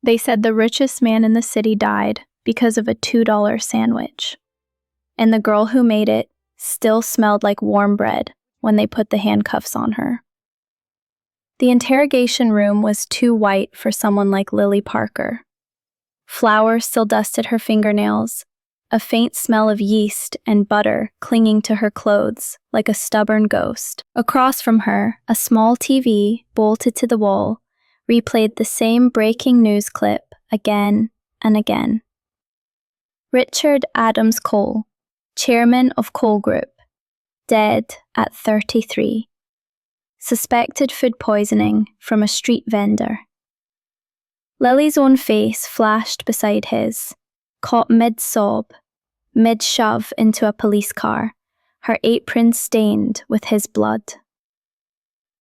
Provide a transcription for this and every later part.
They said the richest man in the city died because of a $2 sandwich. And the girl who made it still smelled like warm bread when they put the handcuffs on her. The interrogation room was too white for someone like Lily Parker. Flour still dusted her fingernails, a faint smell of yeast and butter clinging to her clothes like a stubborn ghost. Across from her, a small TV, bolted to the wall, replayed the same breaking news clip again and again. Richard Adams Cole, chairman of Cole Group, dead at 33. Suspected food poisoning from a street vendor. Lily's own face flashed beside his, caught mid-sob, mid-shove into a police car, her apron stained with his blood.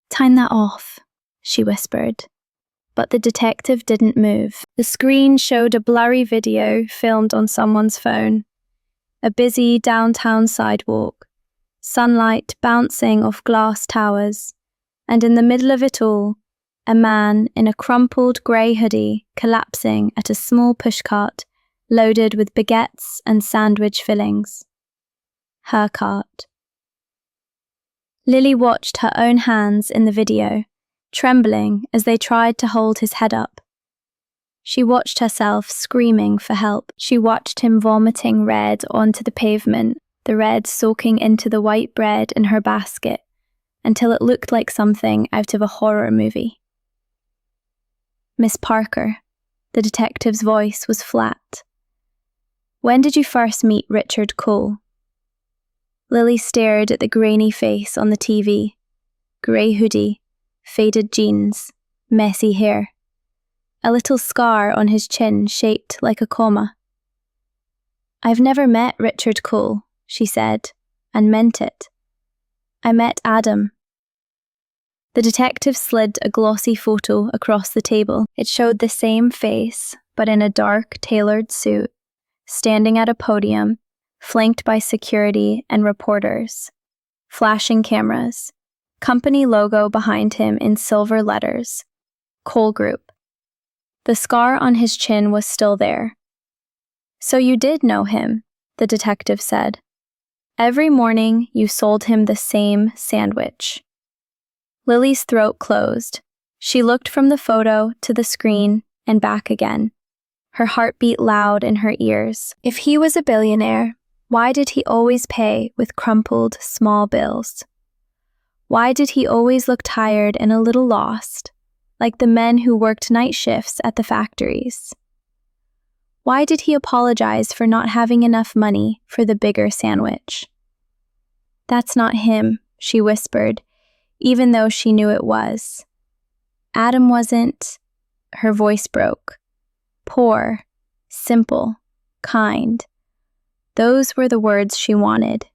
"Turn that off," she whispered. But the detective didn't move. The screen showed a blurry video filmed on someone's phone. A busy downtown sidewalk, sunlight bouncing off glass towers, and in the middle of it all, a man in a crumpled grey hoodie collapsing at a small pushcart loaded with baguettes and sandwich fillings. Her cart. Lily watched her own hands in the video, trembling as they tried to hold his head up. She watched herself screaming for help. She watched him vomiting red onto the pavement, the red soaking into the white bread in her basket, until it looked like something out of a horror movie. "Miss Parker," the detective's voice was flat. "When did you first meet Richard Cole?" Lily stared at the grainy face on the TV. Grey hoodie, faded jeans, messy hair. A little scar on his chin shaped like a comma. "I've never met Richard Cole," she said, and meant it. "I met Adam." The detective slid a glossy photo across the table. It showed the same face, but in a dark, tailored suit, standing at a podium, flanked by security and reporters. Flashing cameras. Company logo behind him in silver letters. Cole Group. The scar on his chin was still there. "So you did know him," the detective said. "Every morning you sold him the same sandwich." Lily's throat closed. She looked from the photo to the screen and back again. Her heart beat loud in her ears. If he was a billionaire, why did he always pay with crumpled, small bills? Why did he always look tired and a little lost, like the men who worked night shifts at the factories? Why did he apologize for not having enough money for the bigger sandwich? "That's not him," she whispered, even though she knew it was. Adam wasn't. Her voice broke. Poor, simple, kind. Those were the words she wanted.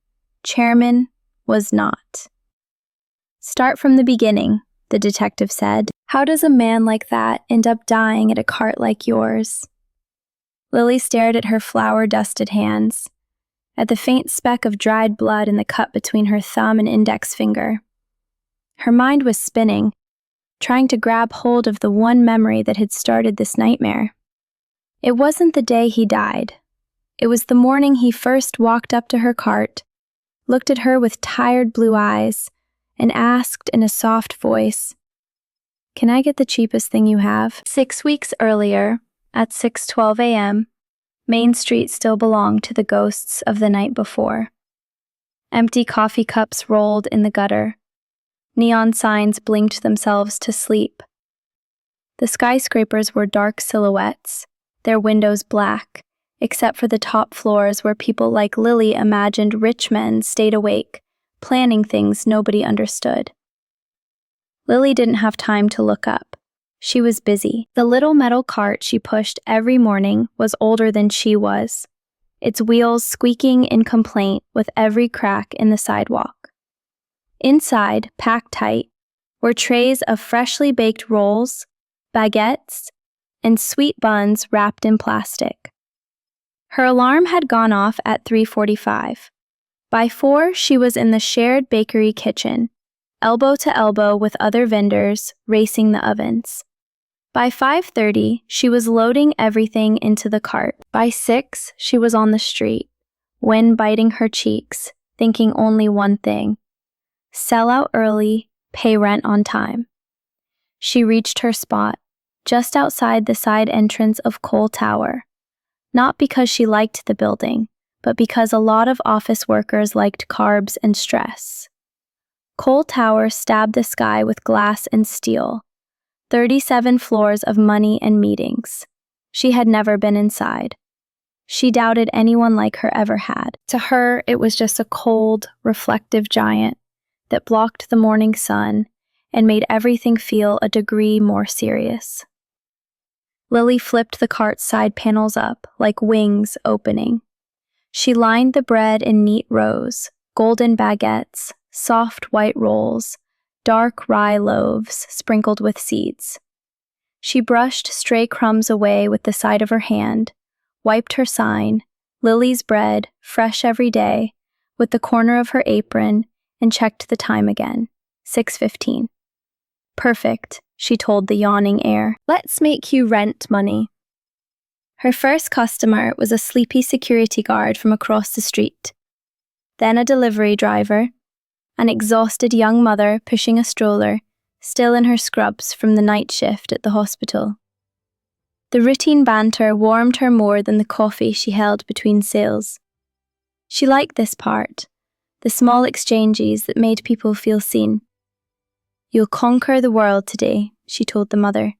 Chairman was not. "Start from the beginning," the detective said. "How does a man like that end up dying at a cart like yours?" Lily stared at her flour-dusted hands, at the faint speck of dried blood in the cut between her thumb and index finger. Her mind was spinning, trying to grab hold of the one memory that had started this nightmare. It wasn't the day he died. It was the morning he first walked up to her cart, looked at her with tired blue eyes, and asked in a soft voice, "Can I get the cheapest thing you have?" 6 weeks earlier, at 6:12 a.m., Main Street still belonged to the ghosts of the night before. Empty coffee cups rolled in the gutter. Neon signs blinked themselves to sleep. The skyscrapers were dark silhouettes, their windows black, except for the top floors where people like Lily imagined rich men stayed awake, planning things nobody understood. Lily didn't have time to look up. She was busy. The little metal cart she pushed every morning was older than she was, its wheels squeaking in complaint with every crack in the sidewalk. Inside, packed tight, were trays of freshly baked rolls, baguettes, and sweet buns wrapped in plastic. Her alarm had gone off at 3:45. By 4, she was in the shared bakery kitchen, elbow to elbow with other vendors, racing the ovens. By 5:30, she was loading everything into the cart. By 6, she was on the street, wind biting her cheeks, thinking only one thing: sell out early, pay rent on time. She reached her spot, just outside the side entrance of Cole Tower. Not because she liked the building, but because a lot of office workers liked carbs and stress. Cole Tower stabbed the sky with glass and steel. 37 floors of money and meetings. She had never been inside. She doubted anyone like her ever had. To her, it was just a cold, reflective giant that blocked the morning sun and made everything feel a degree more serious. Lily flipped the cart's side panels up, like wings opening. She lined the bread in neat rows, golden baguettes, soft white rolls, dark rye loaves sprinkled with seeds. She brushed stray crumbs away with the side of her hand, wiped her sign, Lily's bread, fresh every day, with the corner of her apron, and checked the time again, 6:15. Perfect, she told the yawning air. Let's make you rent money. Her first customer was a sleepy security guard from across the street, then a delivery driver, an exhausted young mother pushing a stroller, still in her scrubs from the night shift at the hospital. The routine banter warmed her more than the coffee she held between sales. She liked this part, the small exchanges that made people feel seen. You'll conquer the world today, she told the mother,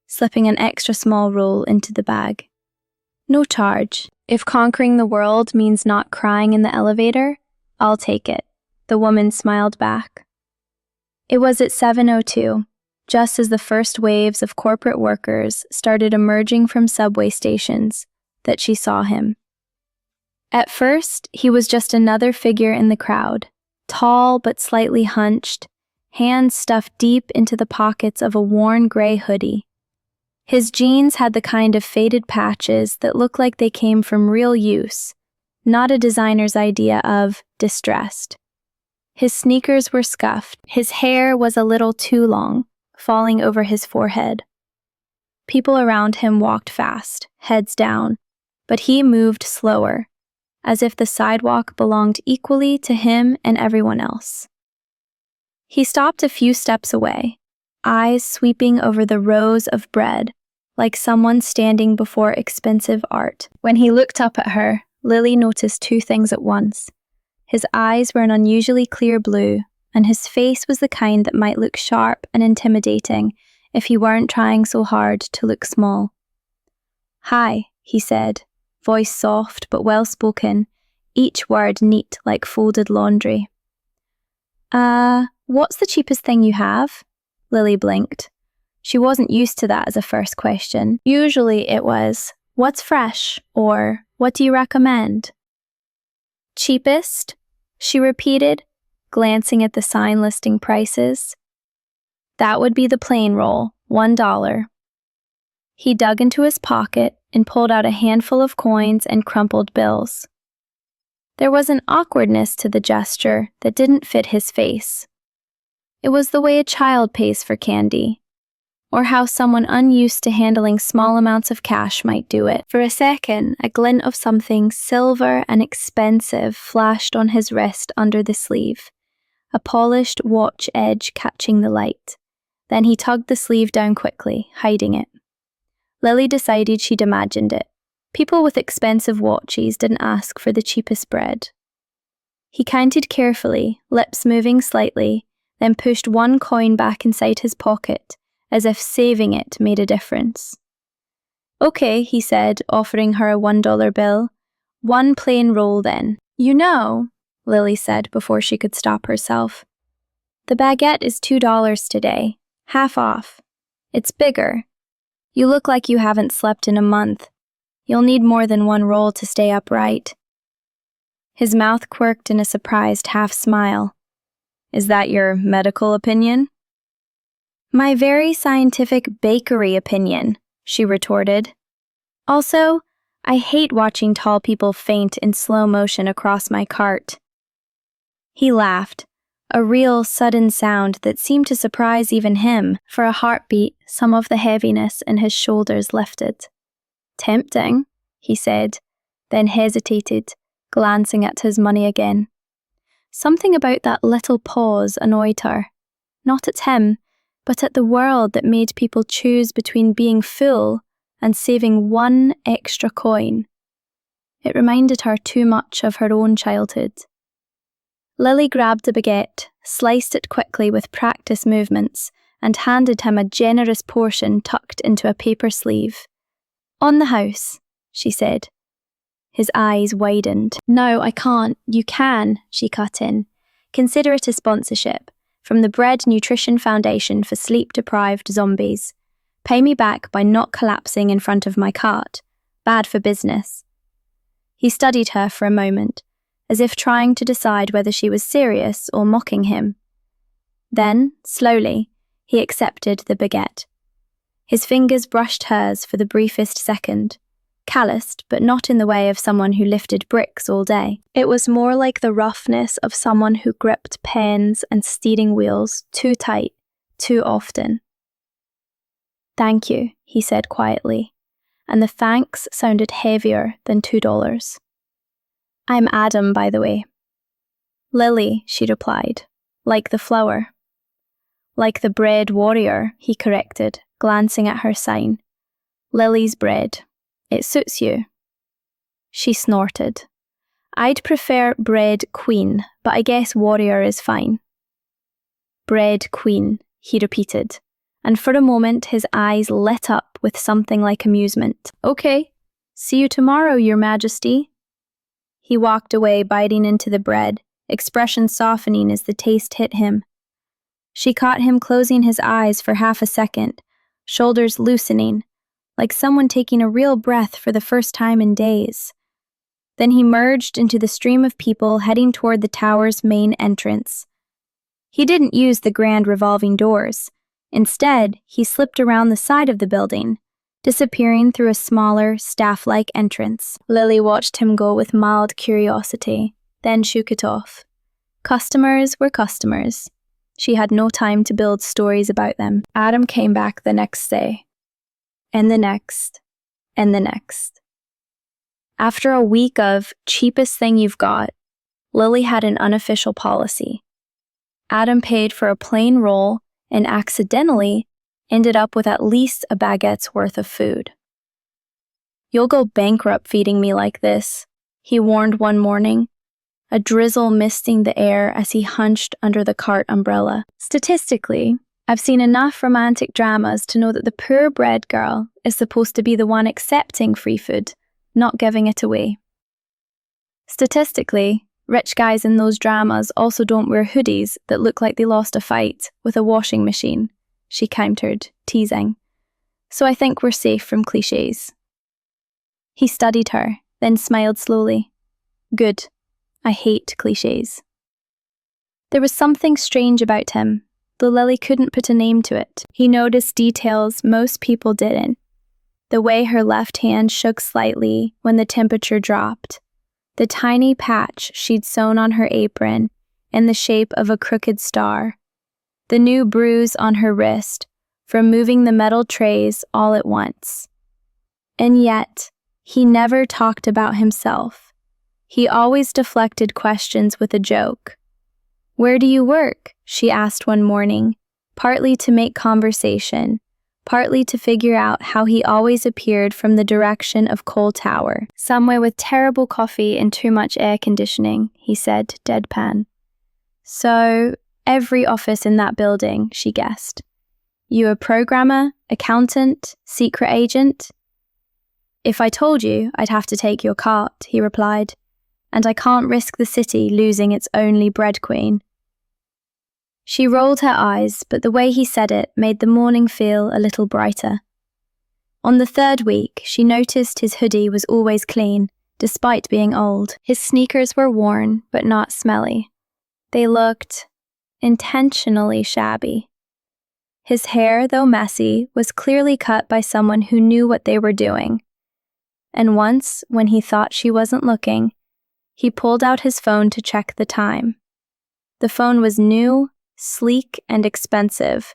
slipping an extra small roll into the bag. No charge. If conquering the world means not crying in the elevator, I'll take it, the woman smiled back. It was at 7:02, just as the first waves of corporate workers started emerging from subway stations, that she saw him. At first, he was just another figure in the crowd, tall but slightly hunched, hands stuffed deep into the pockets of a worn gray hoodie. His jeans had the kind of faded patches that look like they came from real use, not a designer's idea of distressed. His sneakers were scuffed. His hair was a little too long, falling over his forehead. People around him walked fast, heads down, but he moved slower, as if the sidewalk belonged equally to him and everyone else. He stopped a few steps away, eyes sweeping over the rows of bread, like someone standing before expensive art. When he looked up at her, Lily noticed two things at once. His eyes were an unusually clear blue, and his face was the kind that might look sharp and intimidating if he weren't trying so hard to look small. "Hi," he said, voice soft but well-spoken, each word neat like folded laundry. What's the cheapest thing you have?" Lily blinked. She wasn't used to that as a first question. Usually it was, "What's fresh?" or "What do you recommend?" "Cheapest?" she repeated, glancing at the sign listing prices. "That would be the plain roll, $1. He dug into his pocket and pulled out a handful of coins and crumpled bills. There was an awkwardness to the gesture that didn't fit his face. It was the way a child pays for candy, or how someone unused to handling small amounts of cash might do it. For a second, a glint of something silver and expensive flashed on his wrist under the sleeve, a polished watch edge catching the light. Then he tugged the sleeve down quickly, hiding it. Lily decided she'd imagined it. People with expensive watches didn't ask for the cheapest bread. He counted carefully, lips moving slightly, then pushed one coin back inside his pocket, as if saving it made a difference. "Okay," he said, offering her a $1 bill. "One plain roll then." "You know," Lily said before she could stop herself, "the baguette is $2 today, half off. It's bigger. You look like you haven't slept in a month. You'll need more than one roll to stay upright." His mouth quirked in a surprised half-smile. "Is that your medical opinion?" "My very scientific bakery opinion," she retorted. "Also, I hate watching tall people faint in slow motion across my cart." He laughed, a real sudden sound that seemed to surprise even him. For a heartbeat, some of the heaviness in his shoulders lifted. "Tempting," he said, then hesitated, glancing at his money again. Something about that little pause annoyed her. Not at him, but at the world that made people choose between being full and saving one extra coin. It reminded her too much of her own childhood. Lily grabbed a baguette, sliced it quickly with practice movements, and handed him a generous portion tucked into a paper sleeve. "On the house," she said. His eyes widened. "No, I can't." "You can," she cut in. "Consider it a sponsorship from the Bread Nutrition Foundation for Sleep-Deprived Zombies. Pay me back by not collapsing in front of my cart. Bad for business." He studied her for a moment, as if trying to decide whether she was serious or mocking him. Then, slowly, he accepted the baguette. His fingers brushed hers for the briefest second, calloused but not in the way of someone who lifted bricks all day. It was more like the roughness of someone who gripped pens and steering wheels too tight, too often. "Thank you," he said quietly, and the thanks sounded heavier than $2. "I'm Adam, by the way." "Lily," she replied, "like the flower." "Like the bread warrior," he corrected, glancing at her sign. "Lily's bread. It suits you." She snorted. "I'd prefer bread queen, but I guess warrior is fine." "Bread queen," he repeated, and for a moment his eyes lit up with something like amusement. "Okay, see you tomorrow, Your Majesty." He walked away, biting into the bread, expression softening as the taste hit him. She caught him closing his eyes for half a second, shoulders loosening, like someone taking a real breath for the first time in days. Then he merged into the stream of people heading toward the tower's main entrance. He didn't use the grand revolving doors. Instead, he slipped around the side of the building, disappearing through a smaller, staff-like entrance. Lily watched him go with mild curiosity, then shook it off. Customers were customers. She had no time to build stories about them. Adam came back the next day. And the next, and the next. After a week of cheapest thing you've got, Lily had an unofficial policy. Adam paid for a plain roll and accidentally ended up with at least a baguette's worth of food. "You'll go bankrupt feeding me like this," he warned one morning, a drizzle misting the air as he hunched under the cart umbrella. "Statistically, I've seen enough romantic dramas to know that the poor bread girl is supposed to be the one accepting free food, not giving it away. Statistically, rich guys in those dramas also don't wear hoodies that look like they lost a fight with a washing machine," she countered, teasing. "So I think we're safe from cliches." He studied her, then smiled slowly. "Good. I hate cliches." There was something strange about him, though Lily couldn't put a name to it. He noticed details most people didn't. The way her left hand shook slightly when the temperature dropped. The tiny patch she'd sewn on her apron in the shape of a crooked star. The new bruise on her wrist from moving the metal trays all at once. And yet, he never talked about himself. He always deflected questions with a joke. "Where do you work?" she asked one morning, partly to make conversation, partly to figure out how he always appeared from the direction of Cole Tower. "Somewhere with terrible coffee and too much air conditioning," he said, deadpan. "So, every office in that building," she guessed. "You a programmer, accountant, secret agent?" "If I told you, I'd have to take your cart," he replied, "and I can't risk the city losing its only bread queen." She rolled her eyes, but the way he said it made the morning feel a little brighter. On the third week, she noticed his hoodie was always clean, despite being old. His sneakers were worn, but not smelly. They looked intentionally shabby. His hair, though messy, was clearly cut by someone who knew what they were doing. And once, when he thought she wasn't looking, he pulled out his phone to check the time. The phone was new, sleek, and expensive.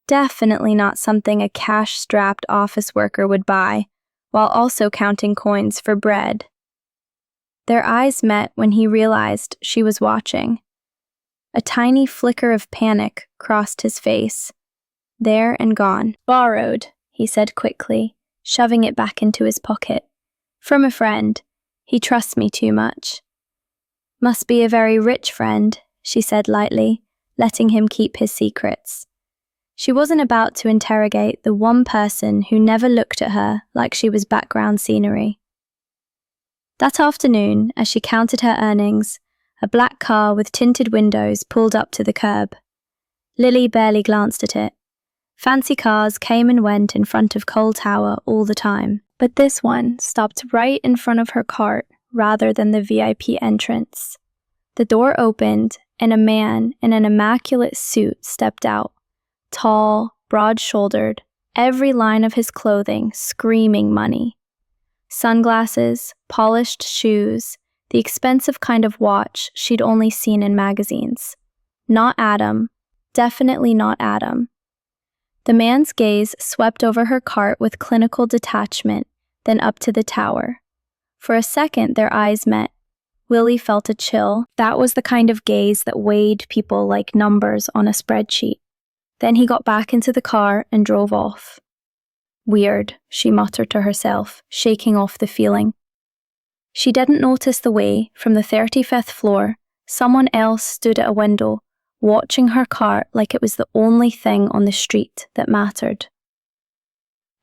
Definitely not something a cash-strapped office worker would buy, while also counting coins for bread. Their eyes met when he realized she was watching. A tiny flicker of panic crossed his face. There and gone. "Borrowed," he said quickly, shoving it back into his pocket. "From a friend. He trusts me too much." "Must be a very rich friend," she said lightly, letting him keep his secrets. She wasn't about to interrogate the one person who never looked at her like she was background scenery. That afternoon, as she counted her earnings, a black car with tinted windows pulled up to the curb. Lily barely glanced at it. Fancy cars came and went in front of Cole Tower all the time, but this one stopped right in front of her cart rather than the VIP entrance. The door opened, and a man in an immaculate suit stepped out. Tall, broad-shouldered, every line of his clothing screaming money. Sunglasses, polished shoes, the expensive kind of watch she'd only seen in magazines. Not Adam. Definitely not Adam. The man's gaze swept over her cart with clinical detachment, then up to the tower. For a second, their eyes met. Lily felt a chill. That was the kind of gaze that weighed people like numbers on a spreadsheet. Then he got back into the car and drove off. "Weird," she muttered to herself, shaking off the feeling. She didn't notice the way, from the 35th floor, someone else stood at a window, watching her cart like it was the only thing on the street that mattered.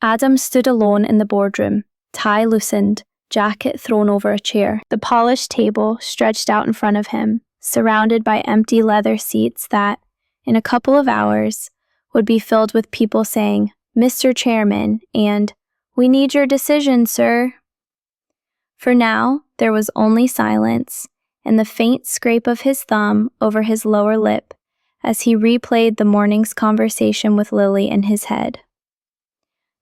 Adam stood alone in the boardroom, tie loosened, jacket thrown over a chair, the polished table stretched out in front of him, surrounded by empty leather seats that, in a couple of hours, would be filled with people saying, "Mr. Chairman," and "We need your decision, sir." For now, there was only silence and the faint scrape of his thumb over his lower lip as he replayed the morning's conversation with Lily in his head.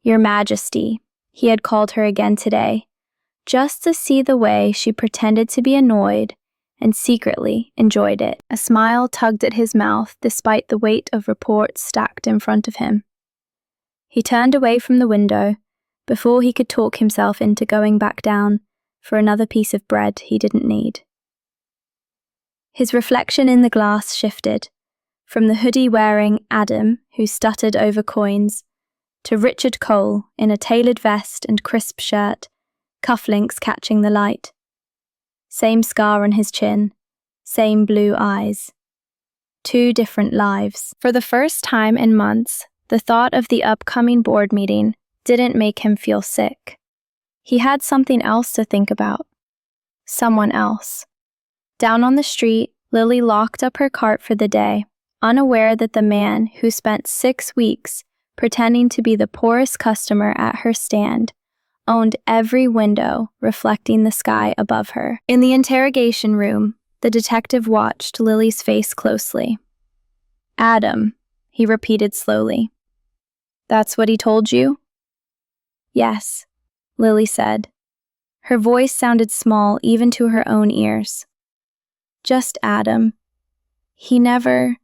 "Your Majesty," he had called her again today, just to see the way she pretended to be annoyed and secretly enjoyed it. A smile tugged at his mouth despite the weight of reports stacked in front of him. He turned away from the window before he could talk himself into going back down for another piece of bread he didn't need. His reflection in the glass shifted, from the hoodie-wearing Adam, who stuttered over coins, to Richard Cole in a tailored vest and crisp shirt, cufflinks catching the light. Same scar on his chin, same blue eyes. Two different lives. For the first time in months, the thought of the upcoming board meeting didn't make him feel sick. He had something else to think about. Someone else. Down on the street, Lily locked up her cart for the day, unaware that the man who spent 6 weeks pretending to be the poorest customer at her stand owned every window reflecting the sky above her. In the interrogation room, the detective watched Lily's face closely. "Adam," he repeated slowly. "That's what he told you?" "Yes," Lily said. Her voice sounded small even to her own ears. "Just Adam. He never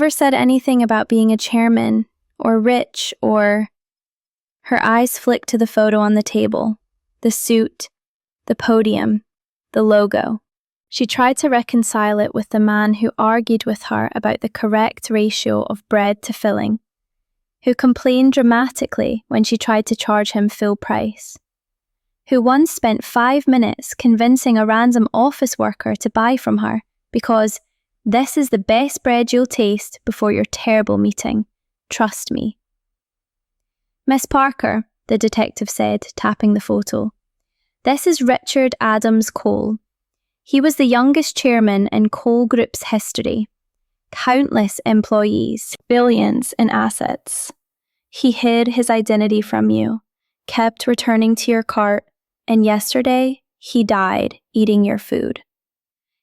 said anything about being a chairman, or rich, or..." Her eyes flicked to the photo on the table, the suit, the podium, the logo. She tried to reconcile it with the man who argued with her about the correct ratio of bread to filling, who complained dramatically when she tried to charge him full price, who once spent 5 minutes convincing a random office worker to buy from her because "this is the best bread you'll taste before your terrible meeting. Trust me." "Miss Parker," the detective said, tapping the photo. "This is Richard Adams Cole. He was the youngest chairman in Cole Group's history. Countless employees, billions in assets. He hid his identity from you, kept returning to your cart, and yesterday, he died eating your food."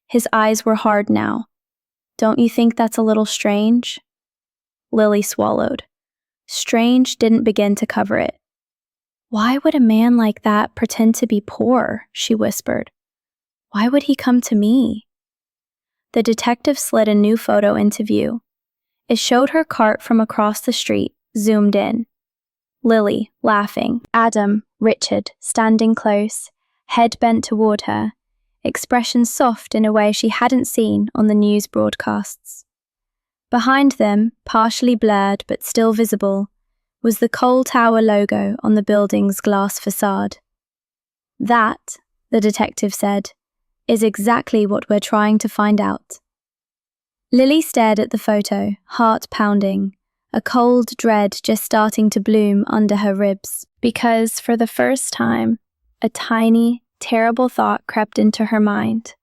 His eyes were hard now. "Don't you think that's a little strange?" Lily swallowed. Strange didn't begin to cover it. "Why would a man like that pretend to be poor?" she whispered. "Why would he come to me?" The detective slid a new photo into view. It showed her cart from across the street, zoomed in. Lily, laughing. Adam, Richard, standing close, head bent toward her, expression soft in a way she hadn't seen on the news broadcasts. Behind them, partially blurred but still visible, was the Cole Tower logo on the building's glass facade. That, the detective said, is exactly what we're trying to find out. Lily stared at the photo, heart pounding, a cold dread just starting to bloom under her ribs, because for the first time, a tiny, terrible thought crept into her mind.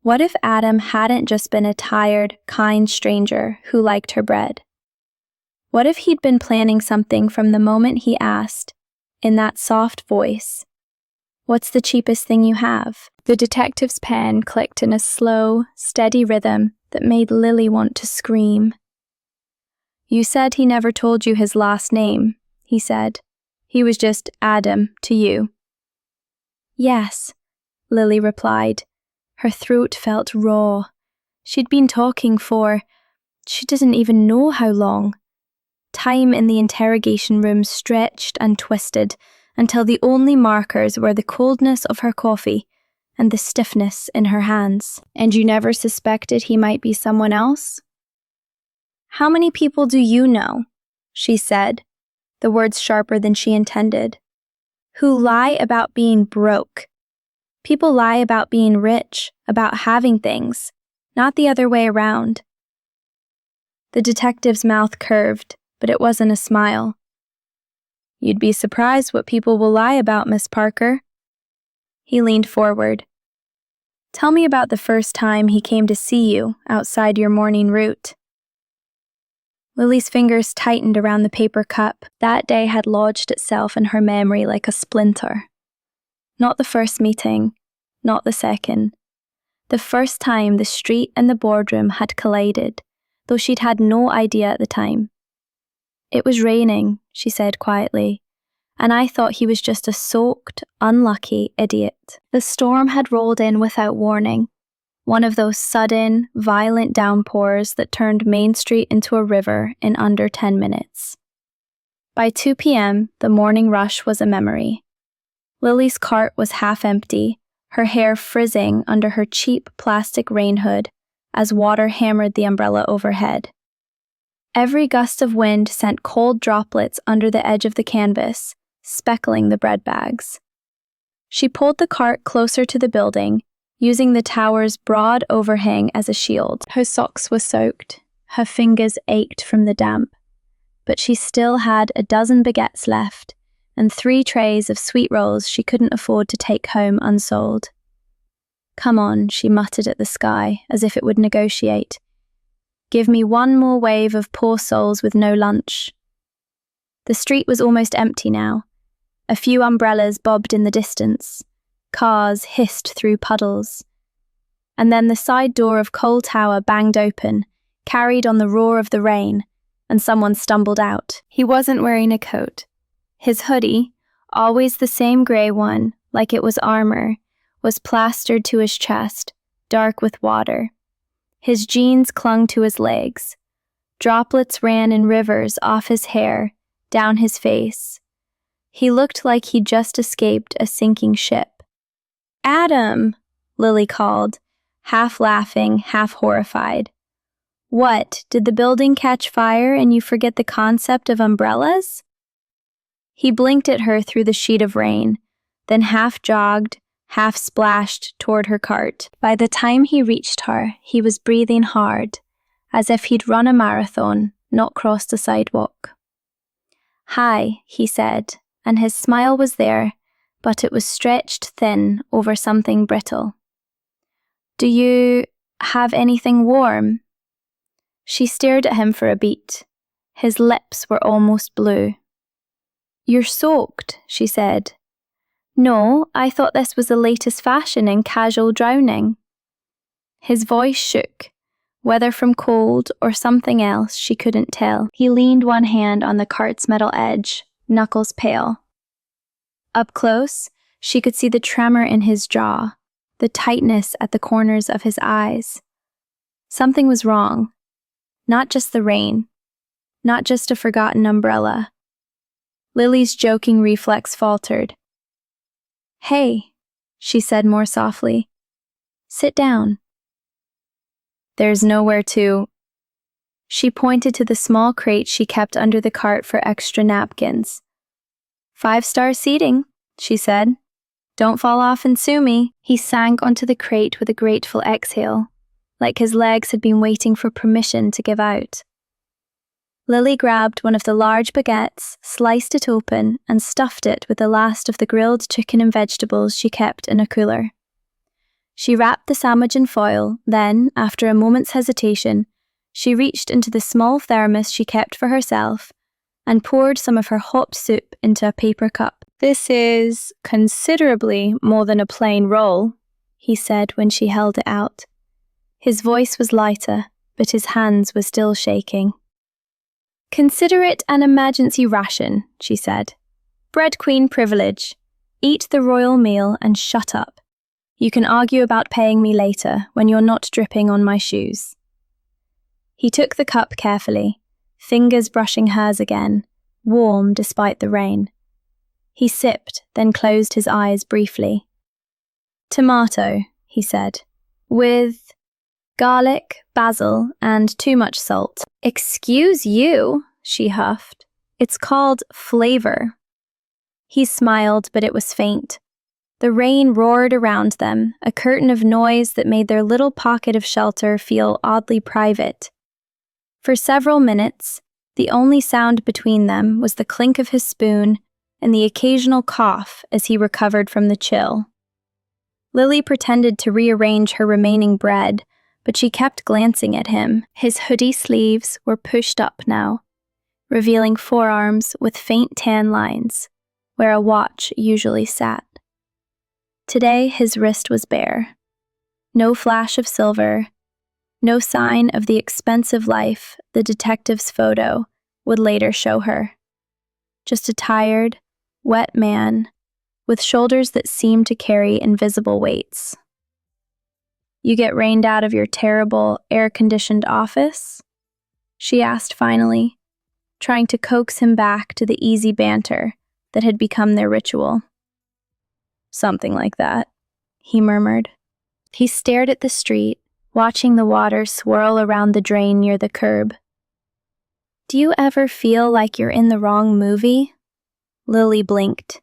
What if Adam hadn't just been a tired, kind stranger who liked her bread? What if he'd been planning something from the moment he asked, in that soft voice, "What's the cheapest thing you have?" The detective's pen clicked in a slow, steady rhythm that made Lily want to scream. "You said he never told you his last name," he said. "He was just Adam to you." "Yes," Lily replied. Her throat felt raw. She'd been talking for, she didn't even know how long. Time in the interrogation room stretched and twisted until the only markers were the coldness of her coffee and the stiffness in her hands. "And you never suspected he might be someone else?" "How many people do you know?" she said, the words sharper than she intended. "Who lie about being broke. People lie about being rich, about having things, not the other way around." The detective's mouth curved, but it wasn't a smile. "You'd be surprised what people will lie about, Miss Parker." He leaned forward. "Tell me about the first time he came to see you outside your morning route." Lily's fingers tightened around the paper cup. That day had lodged itself in her memory like a splinter. Not the first meeting, not the second. The first time the street and the boardroom had collided, though she'd had no idea at the time. "It was raining," she said quietly, "and I thought he was just a soaked, unlucky idiot." The storm had rolled in without warning, one of those sudden, violent downpours that turned Main Street into a river in under 10 minutes. By 2 p.m., the morning rush was a memory. Lily's cart was half empty, her hair frizzing under her cheap plastic rain hood as water hammered the umbrella overhead. Every gust of wind sent cold droplets under the edge of the canvas, speckling the bread bags. She pulled the cart closer to the building, using the tower's broad overhang as a shield. Her socks were soaked, her fingers ached from the damp, but she still had a dozen baguettes left and 3 trays of sweet rolls she couldn't afford to take home unsold. "Come on," she muttered at the sky, as if it would negotiate. "Give me one more wave of poor souls with no lunch." The street was almost empty now. A few umbrellas bobbed in the distance. Cars hissed through puddles. And then the side door of Cole Tower banged open, carried on the roar of the rain, and someone stumbled out. He wasn't wearing a coat. His hoodie, always the same grey one, like it was armor, was plastered to his chest, dark with water. His jeans clung to his legs. Droplets ran in rivers off his hair, down his face. He looked like he'd just escaped a sinking ship. "Adam!" Lily called, half laughing, half horrified. "What, did the building catch fire and you forget the concept of umbrellas?" He blinked at her through the sheet of rain, then half jogged, half splashed toward her cart. By the time he reached her, he was breathing hard, as if he'd run a marathon, not crossed a sidewalk. "Hi," he said, and his smile was there, but it was stretched thin over something brittle. "Do you have anything warm?" She stared at him for a beat. His lips were almost blue. "You're soaked," she said. "No, I thought this was the latest fashion in casual drowning." His voice shook, whether from cold or something else she couldn't tell. He leaned one hand on the cart's metal edge, knuckles pale. Up close, she could see the tremor in his jaw, the tightness at the corners of his eyes. Something was wrong. Not just the rain. Not just a forgotten umbrella. Lily's joking reflex faltered. "Hey," she said more softly. "Sit down." "There's nowhere to—" She pointed to the small crate she kept under the cart for extra napkins. "5-star seating," she said. "Don't fall off and sue me." He sank onto the crate with a grateful exhale, like his legs had been waiting for permission to give out. Lily grabbed one of the large baguettes, sliced it open, and stuffed it with the last of the grilled chicken and vegetables she kept in a cooler. She wrapped the sandwich in foil, then, after a moment's hesitation, she reached into the small thermos she kept for herself and poured some of her hot soup into a paper cup. "This is considerably more than a plain roll," he said when she held it out. His voice was lighter, but his hands were still shaking. "Consider it an emergency ration," she said. "Bread queen privilege. Eat the royal meal and shut up. You can argue about paying me later when you're not dripping on my shoes." He took the cup carefully, fingers brushing hers again, warm despite the rain. He sipped, then closed his eyes briefly. "Tomato," he said, "with garlic, basil, and too much salt." "Excuse you," she huffed. "It's called flavor." He smiled, but it was faint. The rain roared around them, a curtain of noise that made their little pocket of shelter feel oddly private. For several minutes, the only sound between them was the clink of his spoon and the occasional cough as he recovered from the chill. Lily pretended to rearrange her remaining bread, but she kept glancing at him. His hoodie sleeves were pushed up now, revealing forearms with faint tan lines, where a watch usually sat. Today his wrist was bare. No flash of silver, no sign of the expensive life the detective's photo would later show her. Just a tired, wet man with shoulders that seemed to carry invisible weights. "You get rained out of your terrible, air-conditioned office?" she asked finally, trying to coax him back to the easy banter that had become their ritual. "Something like that," he murmured. He stared at the street, watching the water swirl around the drain near the curb. "Do you ever feel like you're in the wrong movie?" Lily blinked.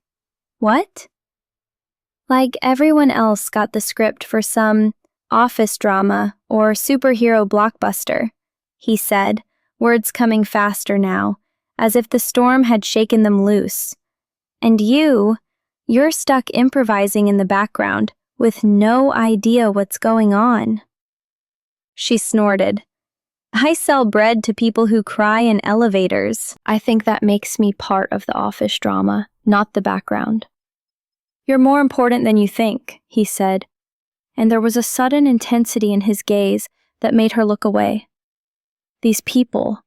"What?" "Like everyone else got the script for some office drama or superhero blockbuster," he said, words coming faster now, as if the storm had shaken them loose. "And you're stuck improvising in the background with no idea what's going on." She snorted. "I sell bread to people who cry in elevators. I think that makes me part of the office drama, not the background." "You're more important than you think," he said, and there was a sudden intensity in his gaze that made her look away. "These people,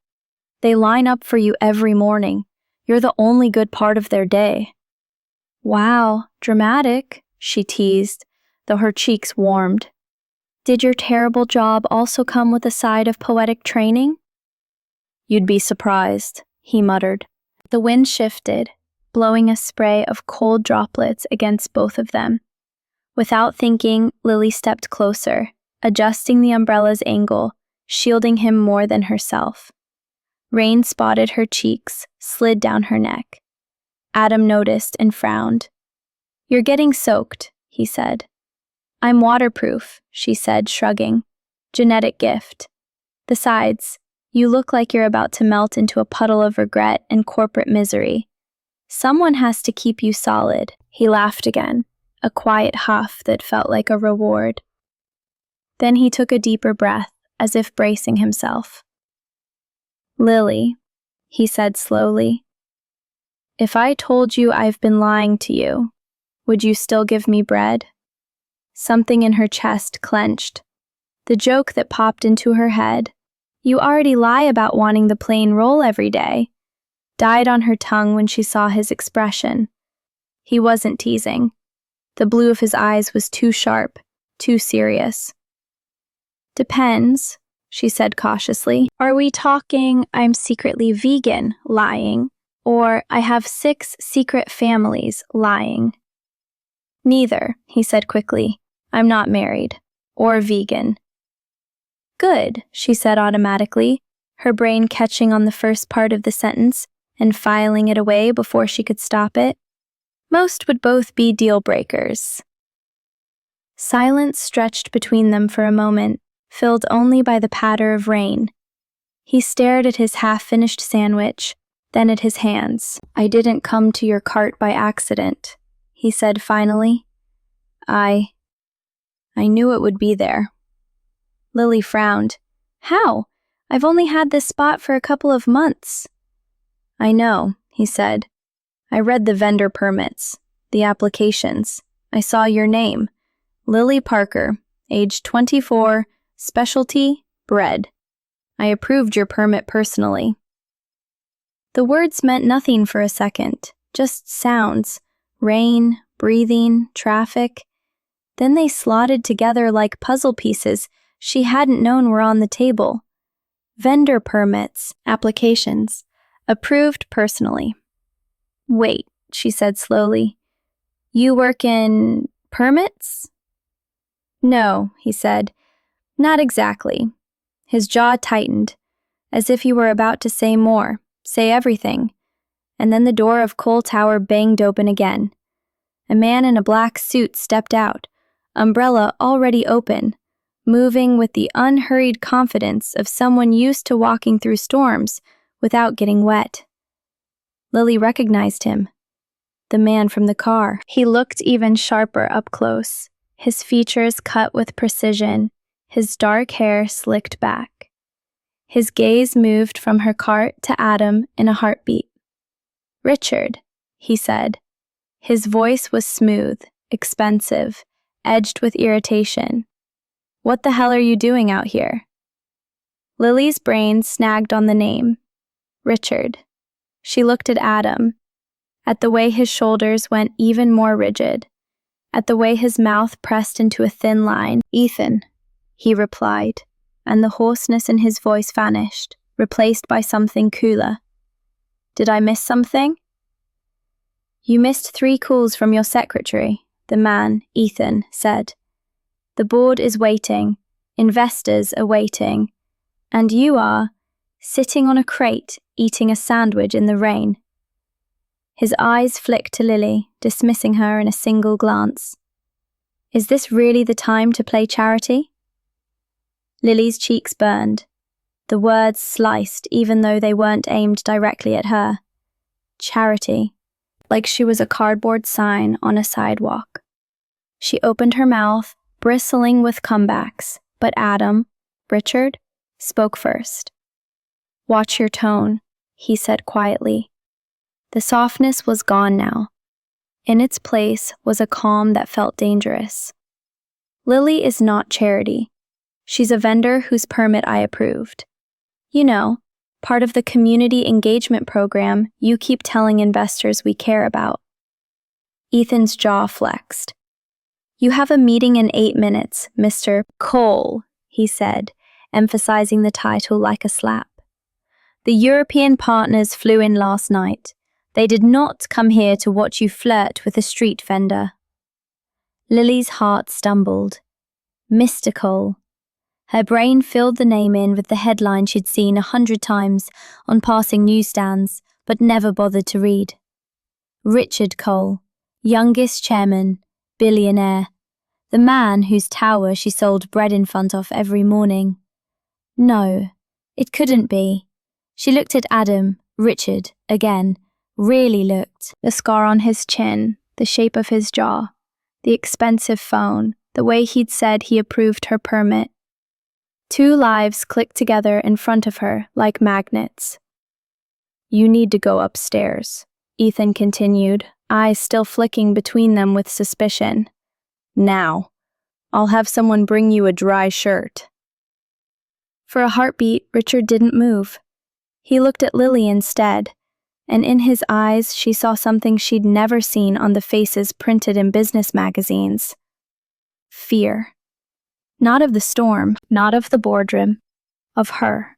they line up for you every morning. You're the only good part of their day." "Wow, dramatic," she teased, though her cheeks warmed. "Did your terrible job also come with a side of poetic training?" "You'd be surprised," he muttered. The wind shifted, blowing a spray of cold droplets against both of them. Without thinking, Lily stepped closer, adjusting the umbrella's angle, shielding him more than herself. Rain spotted her cheeks, slid down her neck. Adam noticed and frowned. "You're getting soaked," he said. "I'm waterproof," she said, shrugging. "Genetic gift. Besides, you look like you're about to melt into a puddle of regret and corporate misery. Someone has to keep you solid." He laughed again, a quiet huff that felt like a reward. Then he took a deeper breath, as if bracing himself. "Lily," he said slowly, "if I told you I've been lying to you, would you still give me bread?" Something in her chest clenched. The joke that popped into her head, "You already lie about wanting the plain roll every day," died on her tongue when she saw his expression. He wasn't teasing. The blue of his eyes was too sharp, too serious. "Depends," she said cautiously. Are we talking I'm secretly vegan, lying, or I have 6 secret families, lying? Neither, he said quickly. I'm not married, or vegan. Good, she said automatically, her brain catching on the first part of the sentence and filing it away before she could stop it. Most would both be deal breakers. Silence stretched between them for a moment, filled only by the patter of rain. He stared at his half-finished sandwich, then at his hands. I didn't come to your cart by accident, he said finally. I knew it would be there. Lily frowned. How? I've only had this spot for a couple of months. I know, he said. I read the vendor permits, the applications. I saw your name. Lily Parker, age 24, specialty, bread. I approved your permit personally. The words meant nothing for a second, just sounds, rain, breathing, traffic. Then they slotted together like puzzle pieces she hadn't known were on the table. Vendor permits, applications, approved personally. Wait, she said slowly. You work in permits? No, he said. Not exactly. His jaw tightened, as if he were about to say more, say everything. And then the door of Cole Tower banged open again. A man in a black suit stepped out, umbrella already open, moving with the unhurried confidence of someone used to walking through storms without getting wet. Lily recognized him. The man from the car. He looked even sharper up close, his features cut with precision, his dark hair slicked back. His gaze moved from her cart to Adam in a heartbeat. Richard, he said. His voice was smooth, expensive, edged with irritation. What the hell are you doing out here? Lily's brain snagged on the name. Richard. She looked at Adam, at the way his shoulders went even more rigid, at the way his mouth pressed into a thin line. Ethan, he replied, and the hoarseness in his voice vanished, replaced by something cooler. Did I miss something? You missed 3 calls from your secretary, the man, Ethan, said. The board is waiting, investors are waiting, and you are sitting on a crate eating a sandwich in the rain. His eyes flicked to Lily, dismissing her in a single glance. Is this really the time to play charity? Lily's cheeks burned. The words sliced even though they weren't aimed directly at her. Charity, like she was a cardboard sign on a sidewalk. She opened her mouth, bristling with comebacks, but Adam, Richard, spoke first. Watch your tone, he said quietly. The softness was gone now. In its place was a calm that felt dangerous. Lily is not charity. She's a vendor whose permit I approved. You know, part of the community engagement program you keep telling investors we care about. Ethan's jaw flexed. You have a meeting in 8 minutes, Mr. Cole, he said, emphasizing the title like a slap. The European partners flew in last night. They did not come here to watch you flirt with a street vendor. Lily's heart stumbled. Mr. Cole. Her brain filled the name in with the headline she'd seen 100 times on passing newsstands, but never bothered to read. Richard Cole, youngest chairman, billionaire, the man whose tower she sold bread in front of every morning. No, it couldn't be. She looked at Adam, Richard, again, really looked. The scar on his chin, the shape of his jaw, the expensive phone, the way he'd said he approved her permit. 2 lives clicked together in front of her like magnets. You need to go upstairs, Ethan continued, eyes still flicking between them with suspicion. Now. I'll have someone bring you a dry shirt. For a heartbeat, Richard didn't move. He looked at Lily instead, and in his eyes she saw something she'd never seen on the faces printed in business magazines. Fear. Not of the storm, not of the boardroom, of her,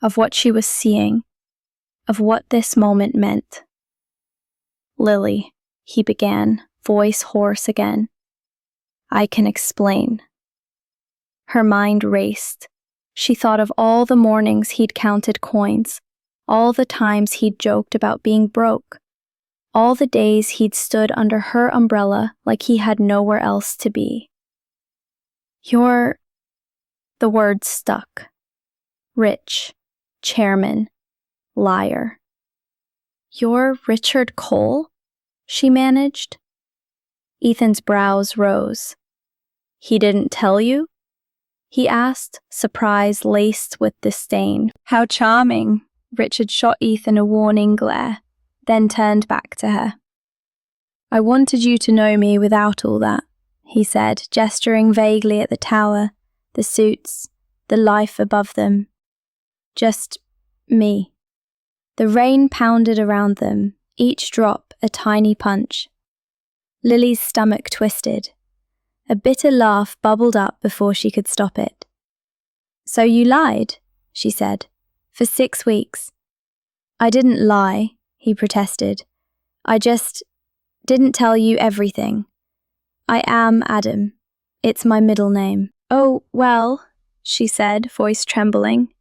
of what she was seeing, of what this moment meant. "Lily," he began, voice hoarse again. "I can explain." Her mind raced. She thought of all the mornings he'd counted coins, all the times he'd joked about being broke, all the days he'd stood under her umbrella like he had nowhere else to be. "You're—" the words stuck. "Rich, chairman, liar." "You're Richard Cole?" she managed. Ethan's brows rose. "He didn't tell you?" he asked, surprise laced with disdain. "How charming." Richard shot Ethan a warning glare, then turned back to her. "I wanted you to know me without all that," he said, gesturing vaguely at the tower, the suits, the life above them. "Just me." The rain pounded around them, each drop a tiny punch. Lily's stomach twisted. A bitter laugh bubbled up before she could stop it. "So you lied," she said, "for 6 weeks." "I didn't lie," he protested. "I just didn't tell you everything. I am Adam. It's my middle name." "Oh, well," she said, voice trembling.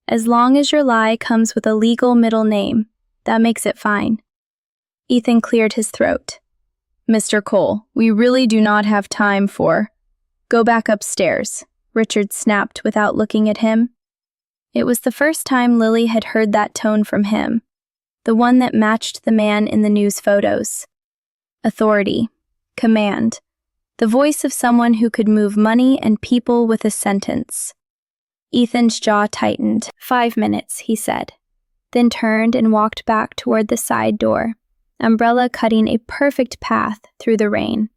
"As long as your lie comes with a legal middle name, that makes it fine." Ethan cleared his throat. "Mr. Cole, we really do not have time for—" "Go back upstairs," Richard snapped without looking at him. It was the first time Lily had heard that tone from him, the one that matched the man in the news photos. Authority, command, the voice of someone who could move money and people with a sentence. Ethan's jaw tightened. "5 minutes," he said, then turned and walked back toward the side door, umbrella cutting a perfect path through the rain.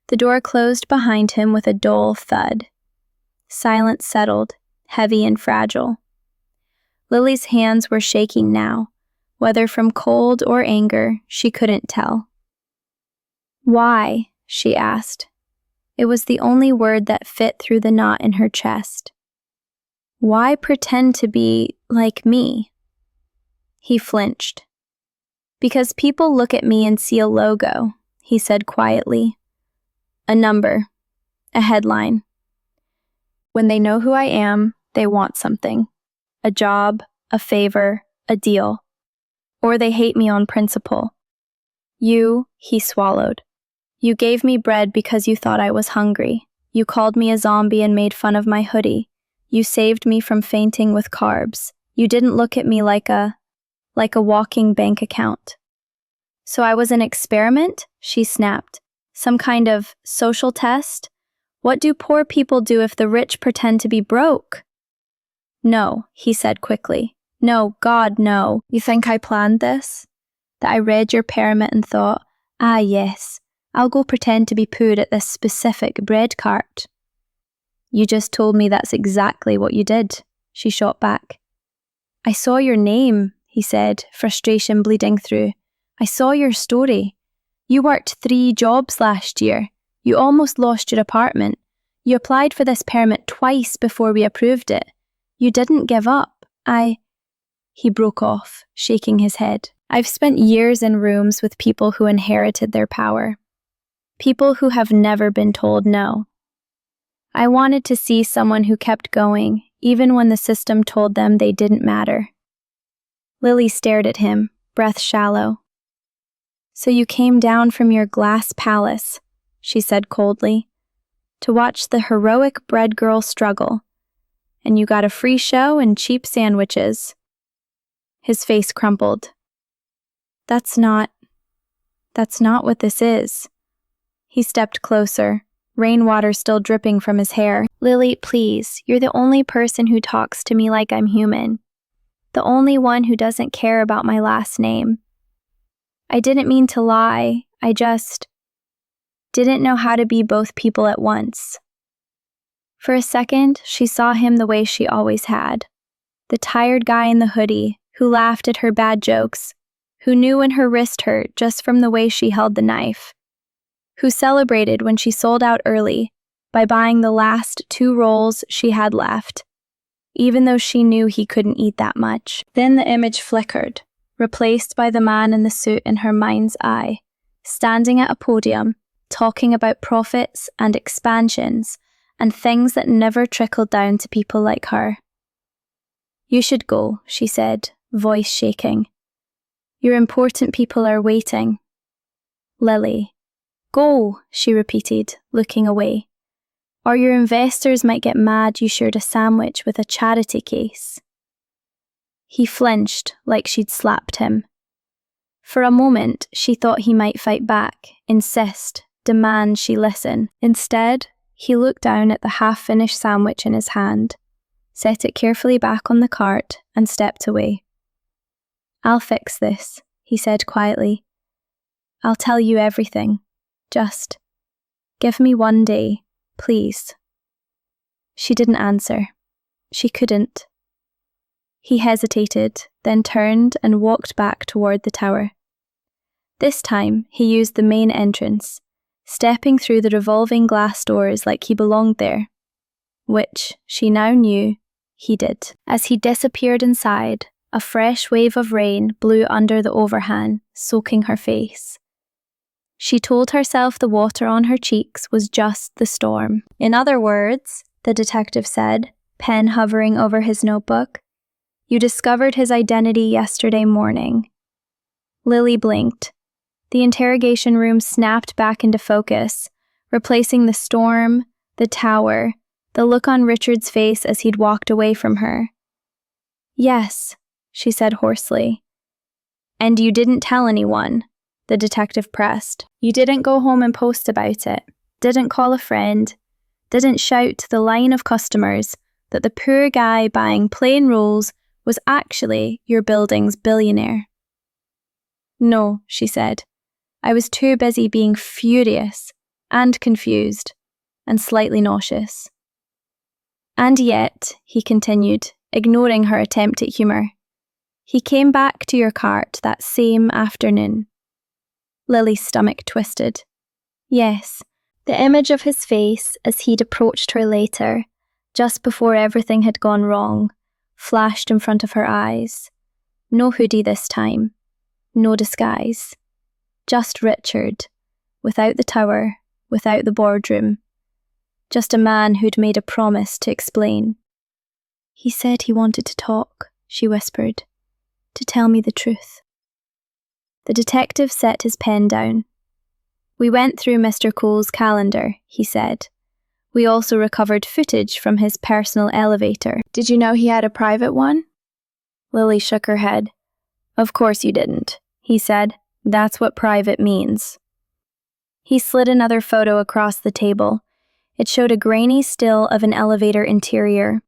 The door closed behind him with a dull thud. Silence settled, heavy and fragile. Lily's hands were shaking now, whether from cold or anger, she couldn't tell. "Why?" she asked. It was the only word that fit through the knot in her chest. "Why pretend to be like me?" He flinched. "Because people look at me and see a logo," he said quietly. "A number, a headline. When they know who I am, they want something. A job, a favor, a deal. Or they hate me on principle. You," he swallowed. "You gave me bread because you thought I was hungry. You called me a zombie and made fun of my hoodie. You saved me from fainting with carbs. You didn't look at me like a walking bank account." "So I was an experiment?" she snapped. "Some kind of social test? What do poor people do if the rich pretend to be broke?" "No," he said quickly. "No, God, no. You think I planned this? That I read your pyramid and thought, ah yes, I'll go pretend to be poor at this specific bread cart." "You just told me that's exactly what you did," she shot back. "I saw your name," he said, frustration bleeding through. "I saw your story. You worked 3 jobs last year. You almost lost your apartment. You applied for this permit twice before we approved it. You didn't give up. He broke off, shaking his head. "I've spent years in rooms with people who inherited their power. People who have never been told no. I wanted to see someone who kept going, even when the system told them they didn't matter." Lily stared at him, breath shallow. "So you came down from your glass palace," she said coldly, "to watch the heroic bread girl struggle. And you got a free show and cheap sandwiches." His face crumpled. That's not what this is." He stepped closer, rainwater still dripping from his hair. "Lily, please, you're the only person who talks to me like I'm human. The only one who doesn't care about my last name. I didn't mean to lie, I just didn't know how to be both people at once." For a second, she saw him the way she always had. The tired guy in the hoodie, who laughed at her bad jokes, who knew when her wrist hurt just from the way she held the knife, who celebrated when she sold out early by buying the last 2 rolls she had left. even though she knew he couldn't eat that much. Then the image flickered, replaced by the man in the suit in her mind's eye, standing at a podium, talking about profits and expansions and things that never trickled down to people like her. "You should go," she said, voice shaking. "Your important people are waiting." "Lily." "Go," she repeated, looking away. "Or your investors might get mad you shared a sandwich with a charity case." He flinched like she'd slapped him. For a moment, she thought he might fight back, insist, demand she listen. Instead, he looked down at the half-finished sandwich in his hand, set it carefully back on the cart, and stepped away. "I'll fix this," he said quietly. "I'll tell you everything. Just give me one day, please." She didn't answer. She couldn't. He hesitated, then turned and walked back toward the tower. This time, he used the main entrance, stepping through the revolving glass doors like he belonged there, which, she now knew, he did. As he disappeared inside, a fresh wave of rain blew under the overhang, soaking her face. She told herself the water on her cheeks was just the storm. "In other words," the detective said, pen hovering over his notebook, "you discovered his identity yesterday morning." Lily blinked. The interrogation room snapped back into focus, replacing the storm, the tower, the look on Richard's face as he'd walked away from her. "Yes," she said hoarsely. "And you didn't tell anyone?" the detective pressed. "You didn't go home and post about it, didn't call a friend, didn't shout to the line of customers that the poor guy buying plain rolls was actually your building's billionaire?" "No," she said. "I was too busy being furious and confused and slightly nauseous." "And yet," he continued, ignoring her attempt at humour, "he came back to your cart that same afternoon." Lily's stomach twisted. Yes, the image of his face as he'd approached her later, just before everything had gone wrong, flashed in front of her eyes. No hoodie this time, no disguise. Just Richard, without the tower, without the boardroom. Just a man who'd made a promise to explain. "He said he wanted to talk," she whispered, "to tell me the truth." The detective set his pen down. "We went through Mr. Cole's calendar," he said. "We also recovered footage from his personal elevator." "Did you know he had a private one?" Lily shook her head. "Of course you didn't," he said. "That's what private means." He slid another photo across the table. It showed a grainy still of an elevator interior.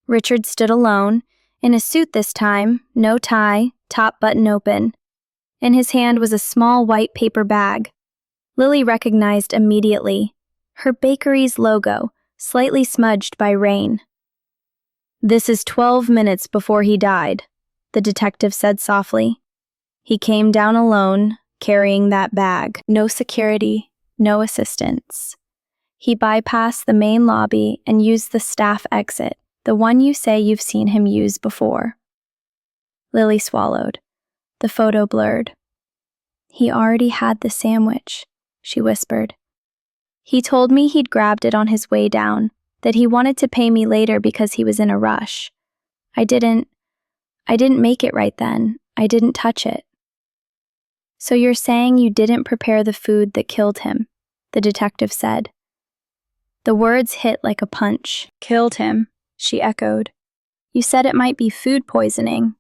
Richard stood alone, in a suit this time, no tie, top button open. In his hand was a small white paper bag. Lily recognized immediately. Her bakery's logo, slightly smudged by rain. "This is 12 minutes before he died," the detective said softly. "He came down alone, carrying that bag. No security, no assistance. He bypassed the main lobby and used the staff exit, the one you say you've seen him use before." Lily swallowed. The photo blurred. "He already had the sandwich," she whispered. "He told me he'd grabbed it on his way down, that he wanted to pay me later because he was in a rush. I didn't make it right then. I didn't touch it." "So you're saying you didn't prepare the food that killed him?" the detective said. The words hit like a punch. "Killed him," she echoed. "You said it might be food poisoning."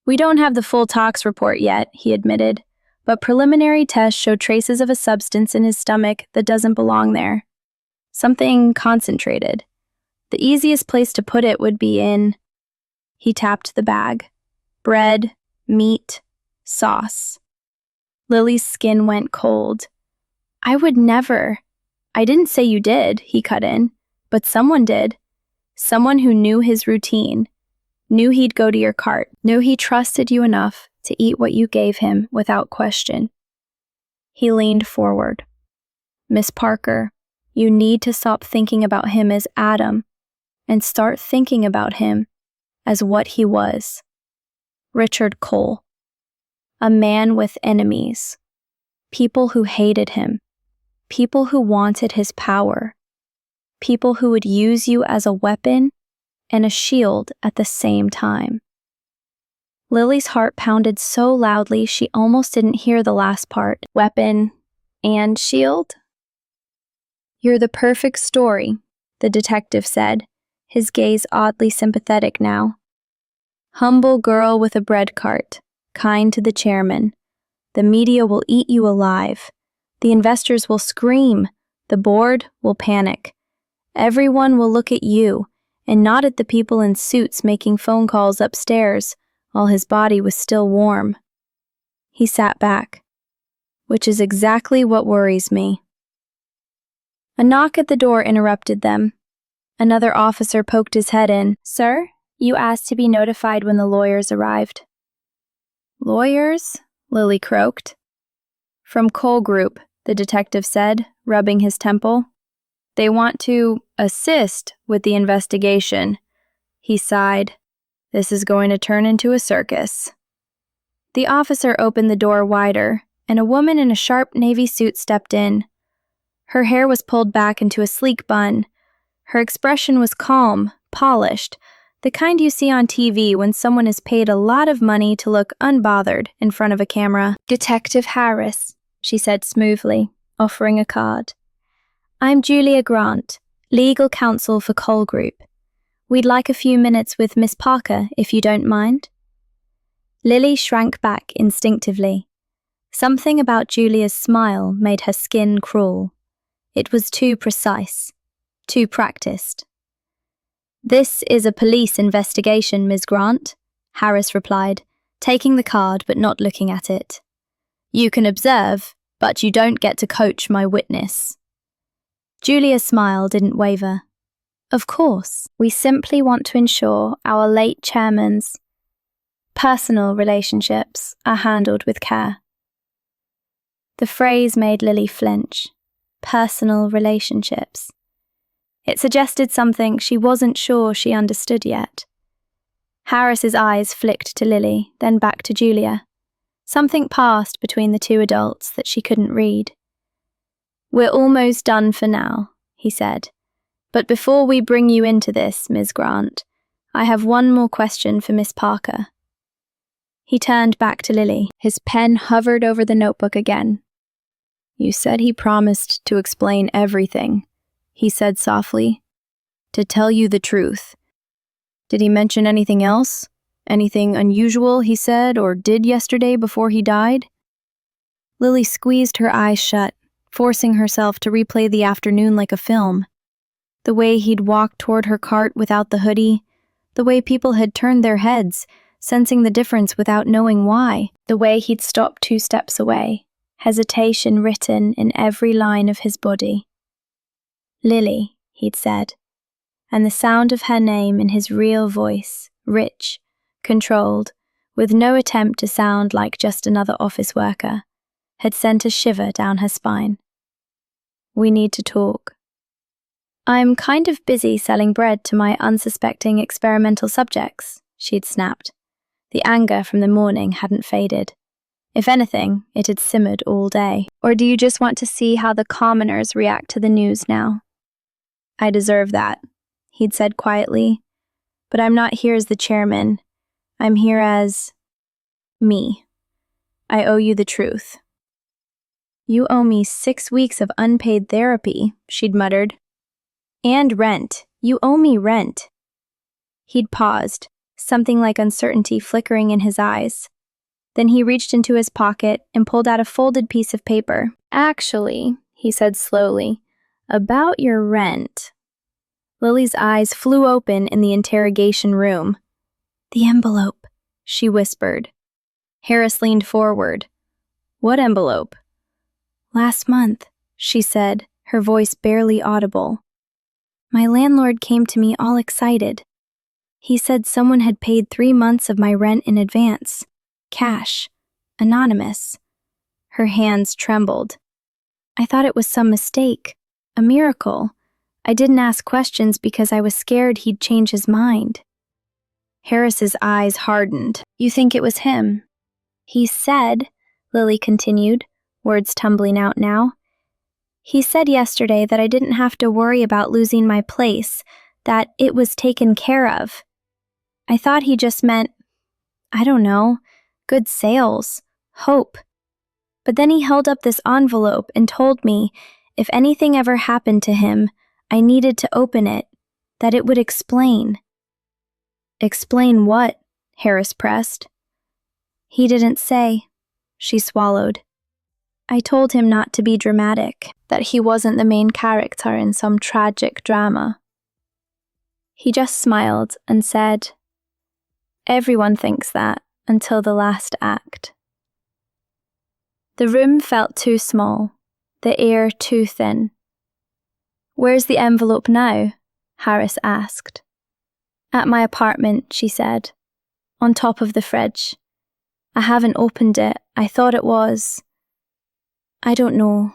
"We don't have the full tox report yet," he admitted, "but preliminary tests show traces of a substance in his stomach that doesn't belong there. Something concentrated. The easiest place to put it would be in..." He tapped the bag. "Bread, meat, sauce." Lily's skin went cold. "I would never..." "I didn't say you did," he cut in, "but someone did. Someone who knew his routine, knew he'd go to your cart, knew he trusted you enough to eat what you gave him without question." He leaned forward. "Miss Parker, you need to stop thinking about him as Adam. and start thinking about him as what he was. Richard Cole. A man with enemies. People who hated him. People who wanted his power. People who would use you as a weapon and a shield at the same time. Lily's heart pounded so loudly she almost didn't hear the last part. Weapon and shield? You're the perfect story, the detective said, his gaze oddly sympathetic now. Humble girl with a bread cart, kind to the chairman. The media will eat you alive. The investors will scream. The board will panic. Everyone will look at you and not at the people in suits making phone calls upstairs while his body was still warm. He sat back, which is exactly what worries me. A knock at the door interrupted them. Another officer poked his head in. Sir, you asked to be notified when the lawyers arrived. Lawyers? Lily croaked. From Cole Group, the detective said, rubbing his temple. They want to assist with the investigation. He sighed. This is going to turn into a circus. The officer opened the door wider, and a woman in a sharp navy suit stepped in. Her hair was pulled back into a sleek bun. Her expression was calm, polished, the kind you see on TV when someone is paid a lot of money to look unbothered in front of a camera. Detective Harris, she said smoothly, offering a card. I'm Julia Grant, legal counsel for Cole Group. We'd like a few minutes with Miss Parker, if you don't mind. Lily shrank back instinctively. Something about Julia's smile made her skin crawl. It was too precise, too practiced. This is a police investigation, Ms. Grant, Harris replied, taking the card but not looking at it. You can observe, but you don't get to coach my witness. Julia's smile didn't waver. Of course, we simply want to ensure our late chairman's personal relationships are handled with care. The phrase made Lily flinch. Personal relationships. It suggested something she wasn't sure she understood yet. Harris's eyes flicked to Lily, then back to Julia. Something passed between the two adults that she couldn't read. We're almost done for now, he said. But before we bring you into this, Ms. Grant, I have one more question for Miss Parker. He turned back to Lily. His pen hovered over the notebook again. You said he promised to explain everything, he said softly. To tell you the truth. Did he mention anything else? Anything unusual he said or did yesterday before he died? Lily squeezed her eyes shut, forcing herself to replay the afternoon like a film. The way he'd walked toward her cart without the hoodie, the way people had turned their heads, sensing the difference without knowing why, the way he'd stopped 2 steps away, hesitation written in every line of his body. Lily, he'd said, and the sound of her name in his real voice, rich, controlled, with no attempt to sound like just another office worker, had sent a shiver down her spine. We need to talk. I'm kind of busy selling bread to my unsuspecting experimental subjects, she'd snapped. The anger from the morning hadn't faded. If anything, it had simmered all day. Or do you just want to see how the commoners react to the news now? I deserve that, he'd said quietly. But I'm not here as the chairman. I'm here as me. I owe you the truth. You owe me 6 weeks of unpaid therapy, she'd muttered. And rent. You owe me rent. He'd paused, something like uncertainty flickering in his eyes. Then he reached into his pocket and pulled out a folded piece of paper. Actually, he said slowly, about your rent. Lily's eyes flew open in the interrogation room. The envelope, she whispered. Harris leaned forward. What envelope? Last month, she said, her voice barely audible. My landlord came to me all excited. He said someone had paid 3 months of my rent in advance. Cash. Anonymous. Her hands trembled. I thought it was some mistake. A miracle. I didn't ask questions because I was scared he'd change his mind. Harris's eyes hardened. You think it was him? He said, Lily continued, words tumbling out now. He said yesterday that I didn't have to worry about losing my place, that it was taken care of. I thought he just meant, I don't know, good sales, hope. But then he held up this envelope and told me if anything ever happened to him, I needed to open it, that it would explain. Explain what? Harris pressed. He didn't say. She swallowed. I told him not to be dramatic, that he wasn't the main character in some tragic drama. He just smiled and said, Everyone thinks that until the last act. The room felt too small, the air too thin. Where's the envelope now? Harris asked. At my apartment, she said, on top of the fridge. I haven't opened it. I thought it was, I don't know,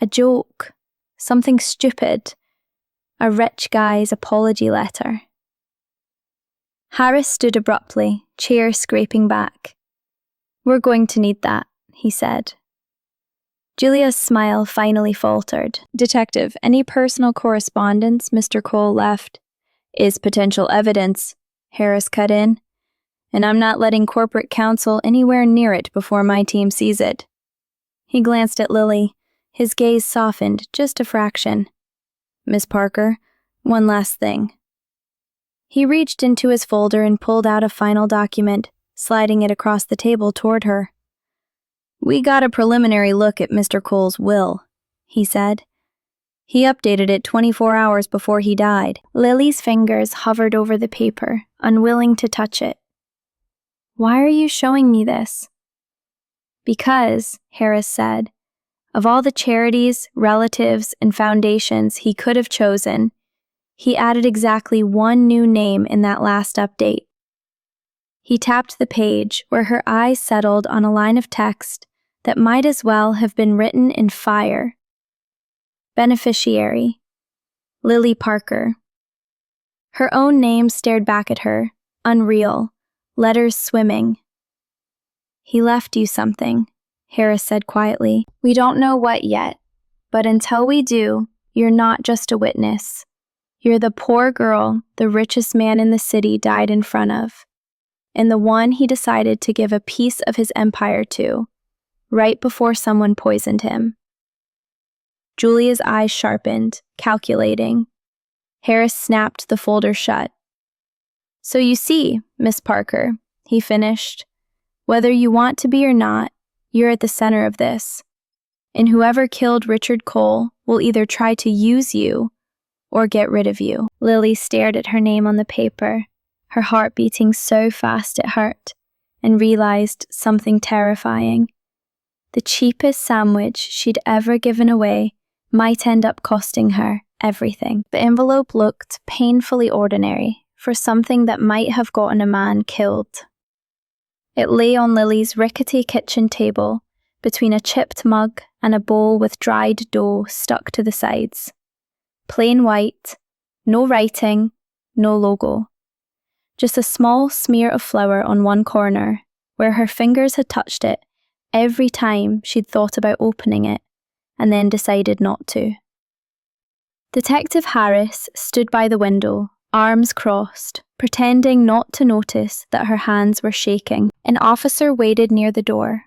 a joke, something stupid, a rich guy's apology letter. Harris stood abruptly, chair scraping back. We're going to need that, he said. Julia's smile finally faltered. Detective, any personal correspondence Mr. Cole left is potential evidence, Harris cut in, and I'm not letting corporate counsel anywhere near it before my team sees it. He glanced at Lily, his gaze softened just a fraction. Miss Parker, one last thing. He reached into his folder and pulled out a final document, sliding it across the table toward her. We got a preliminary look at Mr. Cole's will, he said. He updated it 24 hours before he died. Lily's fingers hovered over the paper, unwilling to touch it. Why are you showing me this? Because, Harris said, of all the charities, relatives, and foundations he could have chosen, he added exactly one new name in that last update. He tapped the page where her eyes settled on a line of text that might as well have been written in fire. Beneficiary, Lily Parker. Her own name stared back at her, unreal, letters swimming. He left you something, Harris said quietly. We don't know what yet, but until we do, you're not just a witness. You're the poor girl the richest man in the city died in front of, and the one he decided to give a piece of his empire to, right before someone poisoned him. Julia's eyes sharpened, calculating. Harris snapped the folder shut. So you see, Miss Parker, he finished, whether you want to be or not, you're at the center of this. And whoever killed Richard Cole will either try to use you or get rid of you. Lily stared at her name on the paper, her heart beating so fast it hurt, and realized something terrifying. The cheapest sandwich she'd ever given away might end up costing her everything. The envelope looked painfully ordinary for something that might have gotten a man killed. It lay on Lily's rickety kitchen table, between a chipped mug and a bowl with dried dough stuck to the sides. Plain white, no writing, no logo. Just a small smear of flour on one corner, where her fingers had touched it every time she'd thought about opening it, and then decided not to. Detective Harris stood by the window, arms crossed, pretending not to notice that her hands were shaking. An officer waited near the door.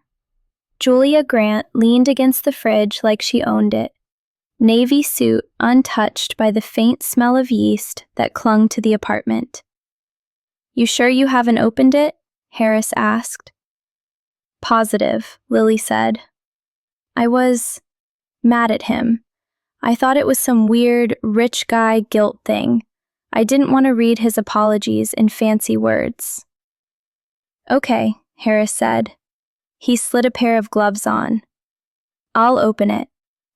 Julia Grant leaned against the fridge like she owned it, navy suit untouched by the faint smell of yeast that clung to the apartment. You sure you haven't opened it? Harris asked. Positive, Lily said. I was mad at him. I thought it was some weird, rich guy guilt thing. I didn't want to read his apologies in fancy words. Okay, Harris said. He slid a pair of gloves on. I'll open it.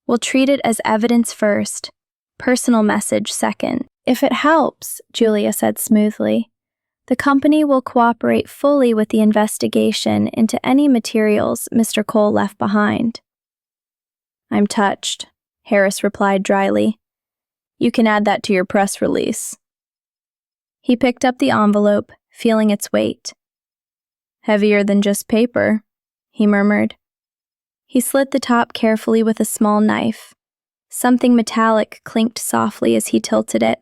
We'll treat it as evidence first, personal message second. If it helps, Julia said smoothly, the company will cooperate fully with the investigation into any materials Mr. Cole left behind. I'm touched, Harris replied dryly. You can add that to your press release. He picked up the envelope, feeling its weight. Heavier than just paper, he murmured. He slit the top carefully with a small knife. Something metallic clinked softly as he tilted it.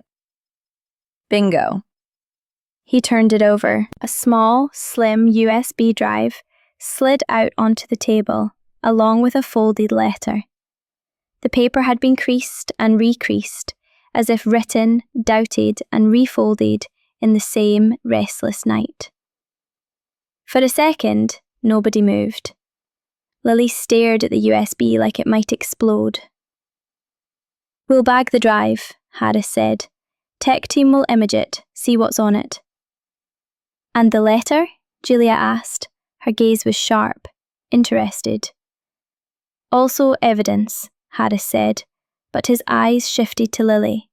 Bingo. He turned it over. A small, slim USB drive slid out onto the table, along with a folded letter. The paper had been creased and recreased, as if written, doubted, and refolded in the same restless night. For a second, nobody moved. Lily stared at the USB like it might explode. We'll bag the drive, Harris said. Tech team will image it, see what's on it. And the letter? Julia asked. Her gaze was sharp, interested. Also evidence, Harris said, but his eyes shifted to Lily,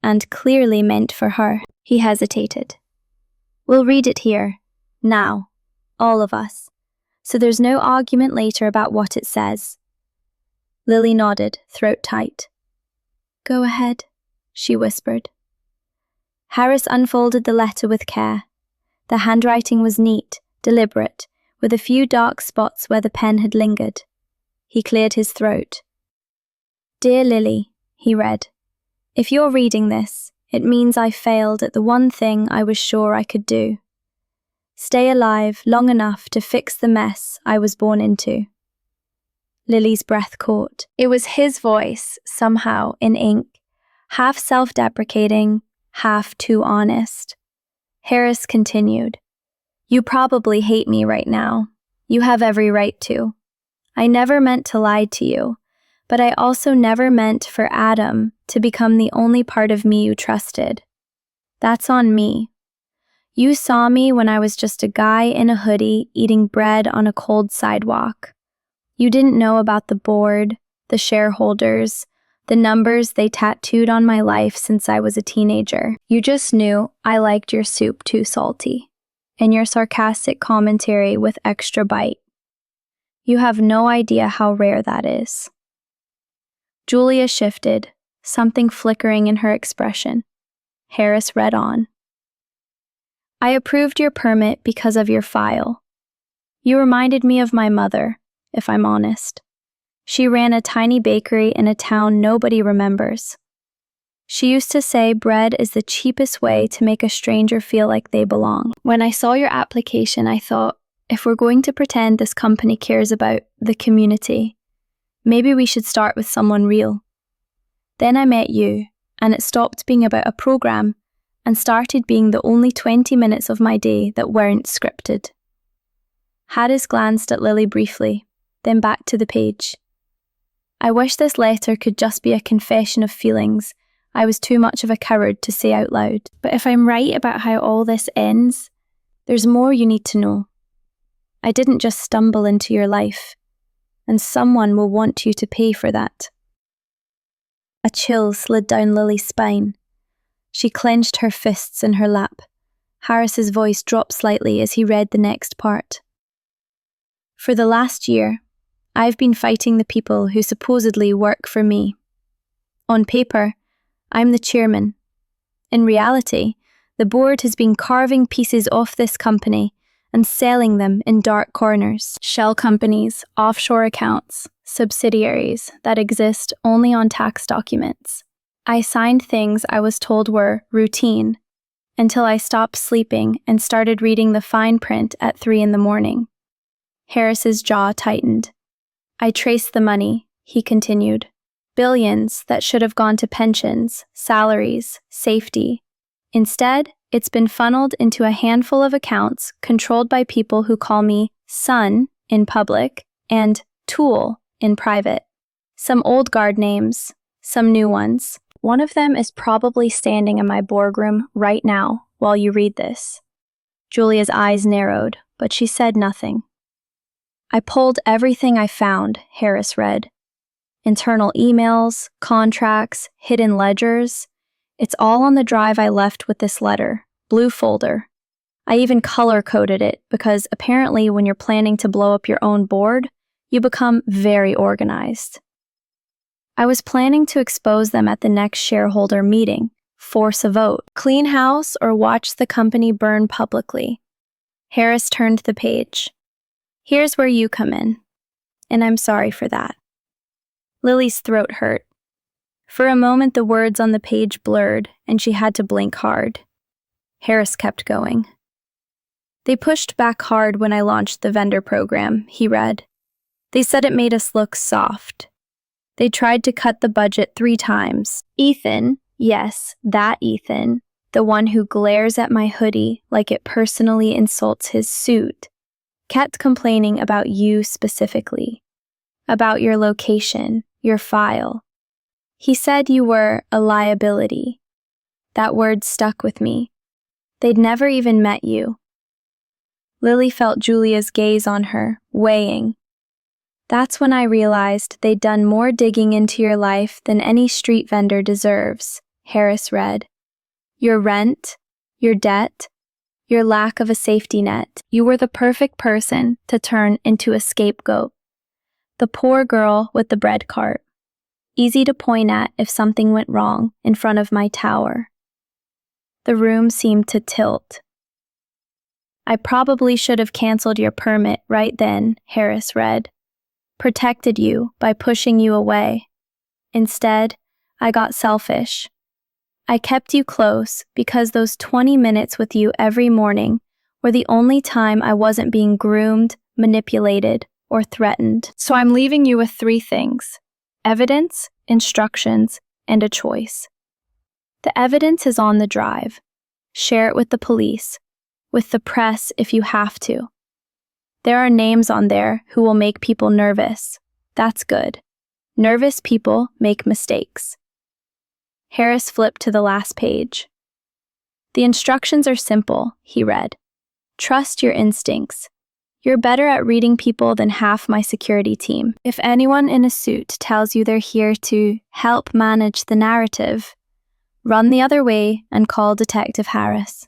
and clearly meant for her. He hesitated. We'll read it here, now, all of us, so there's no argument later about what it says. Lily nodded, throat tight. Go ahead, she whispered. Harris unfolded the letter with care. The handwriting was neat, deliberate, with a few dark spots where the pen had lingered. He cleared his throat. Dear Lily, he read, if you're reading this, it means I failed at the one thing I was sure I could do. Stay alive long enough to fix the mess I was born into. Lily's breath caught. It was his voice, somehow, in ink, half self-deprecating, half too honest. Harris continued, You probably hate me right now. You have every right to. I never meant to lie to you, but I also never meant for Adam to become the only part of me you trusted. That's on me. You saw me when I was just a guy in a hoodie eating bread on a cold sidewalk. You didn't know about the board, the shareholders, the numbers they tattooed on my life since I was a teenager. You just knew I liked your soup too salty, and your sarcastic commentary with extra bite. You have no idea how rare that is. Julia shifted, something flickering in her expression. Harris read on. I approved your permit because of your file. You reminded me of my mother, if I'm honest. She ran a tiny bakery in a town nobody remembers. She used to say bread is the cheapest way to make a stranger feel like they belong. When I saw your application, I thought, if we're going to pretend this company cares about the community, maybe we should start with someone real. Then I met you, and it stopped being about a program and started being the only 20 minutes of my day that weren't scripted. Harris glanced at Lily briefly, then back to the page. I wish this letter could just be a confession of feelings I was too much of a coward to say out loud. But if I'm right about how all this ends, there's more you need to know. I didn't just stumble into your life, and someone will want you to pay for that. A chill slid down Lily's spine. She clenched her fists in her lap. Harris's voice dropped slightly as he read the next part. For the last year, I've been fighting the people who supposedly work for me. On paper, I'm the chairman. In reality, the board has been carving pieces off this company and selling them in dark corners. Shell companies, offshore accounts, subsidiaries that exist only on tax documents. I signed things I was told were routine until I stopped sleeping and started reading the fine print at 3 a.m. Harris's jaw tightened. I traced the money, he continued. Billions that should have gone to pensions, salaries, safety. Instead, it's been funneled into a handful of accounts controlled by people who call me son in public and tool in private. Some old guard names, some new ones. One of them is probably standing in my boardroom right now while you read this. Julia's eyes narrowed, but she said nothing. I pulled everything I found, Harris read. Internal emails, contracts, hidden ledgers. It's all on the drive I left with this letter, blue folder. I even color-coded it because apparently when you're planning to blow up your own board, you become very organized. I was planning to expose them at the next shareholder meeting. Force a vote. Clean house or watch the company burn publicly. Harris turned the page. Here's where you come in. And I'm sorry for that. Lily's throat hurt. For a moment, the words on the page blurred, and she had to blink hard. Harris kept going. They pushed back hard when I launched the vendor program, he read. They said it made us look soft. They tried to cut the budget 3 times. Ethan, yes, that Ethan, the one who glares at my hoodie like it personally insults his suit, kept complaining about you specifically, about your location, your file. He said you were a liability. That word stuck with me. They'd never even met you. Lily felt Julia's gaze on her, weighing. That's when I realized they'd done more digging into your life than any street vendor deserves, Harris read. Your rent, your debt, your lack of a safety net. You were the perfect person to turn into a scapegoat. The poor girl with the bread cart. Easy to point at if something went wrong in front of my tower. The room seemed to tilt. I probably should have canceled your permit right then, Harris read. Protected you by pushing you away. Instead, I got selfish. I kept you close because those 20 minutes with you every morning were the only time I wasn't being groomed, manipulated, or threatened. So I'm leaving you with 3 things: evidence, instructions, and a choice. The evidence is on the drive. Share it with the police, with the press if you have to. There are names on there who will make people nervous. That's good. Nervous people make mistakes. Harris flipped to the last page. The instructions are simple, he read. Trust your instincts. You're better at reading people than half my security team. If anyone in a suit tells you they're here to help manage the narrative, run the other way and call Detective Harris.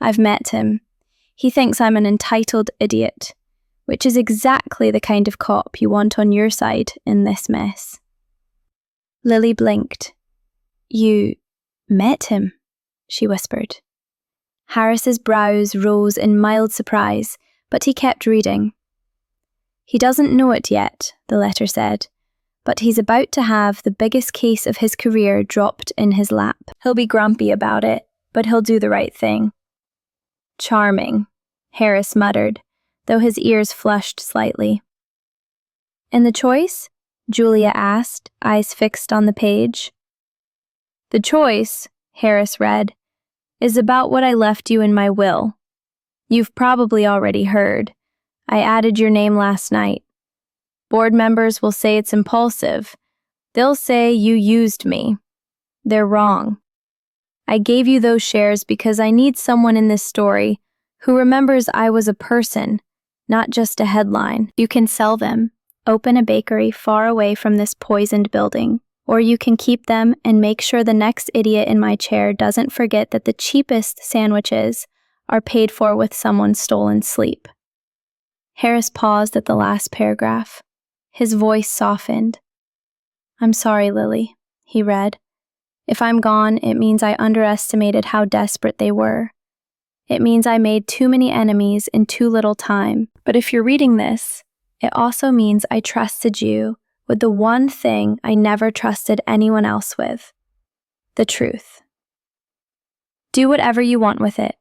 I've met him. He thinks I'm an entitled idiot, which is exactly the kind of cop you want on your side in this mess. Lily blinked. You met him, she whispered. Harris's brows rose in mild surprise, but he kept reading. He doesn't know it yet, the letter said, but he's about to have the biggest case of his career dropped in his lap. He'll be grumpy about it, but he'll do the right thing. Charming, Harris muttered, though his ears flushed slightly. And the choice? Julia asked, eyes fixed on the page. The choice, Harris read, is about what I left you in my will. You've probably already heard. I added your name last night. Board members will say it's impulsive. They'll say you used me. They're wrong. I gave you those shares because I need someone in this story who remembers I was a person, not just a headline. You can sell them, open a bakery far away from this poisoned building, or you can keep them and make sure the next idiot in my chair doesn't forget that the cheapest sandwiches are paid for with someone's stolen sleep. Harris paused at the last paragraph. His voice softened. I'm sorry, Lily, he read. If I'm gone, it means I underestimated how desperate they were. It means I made too many enemies in too little time. But if you're reading this, it also means I trusted you with the one thing I never trusted anyone else with: the truth. Do whatever you want with it.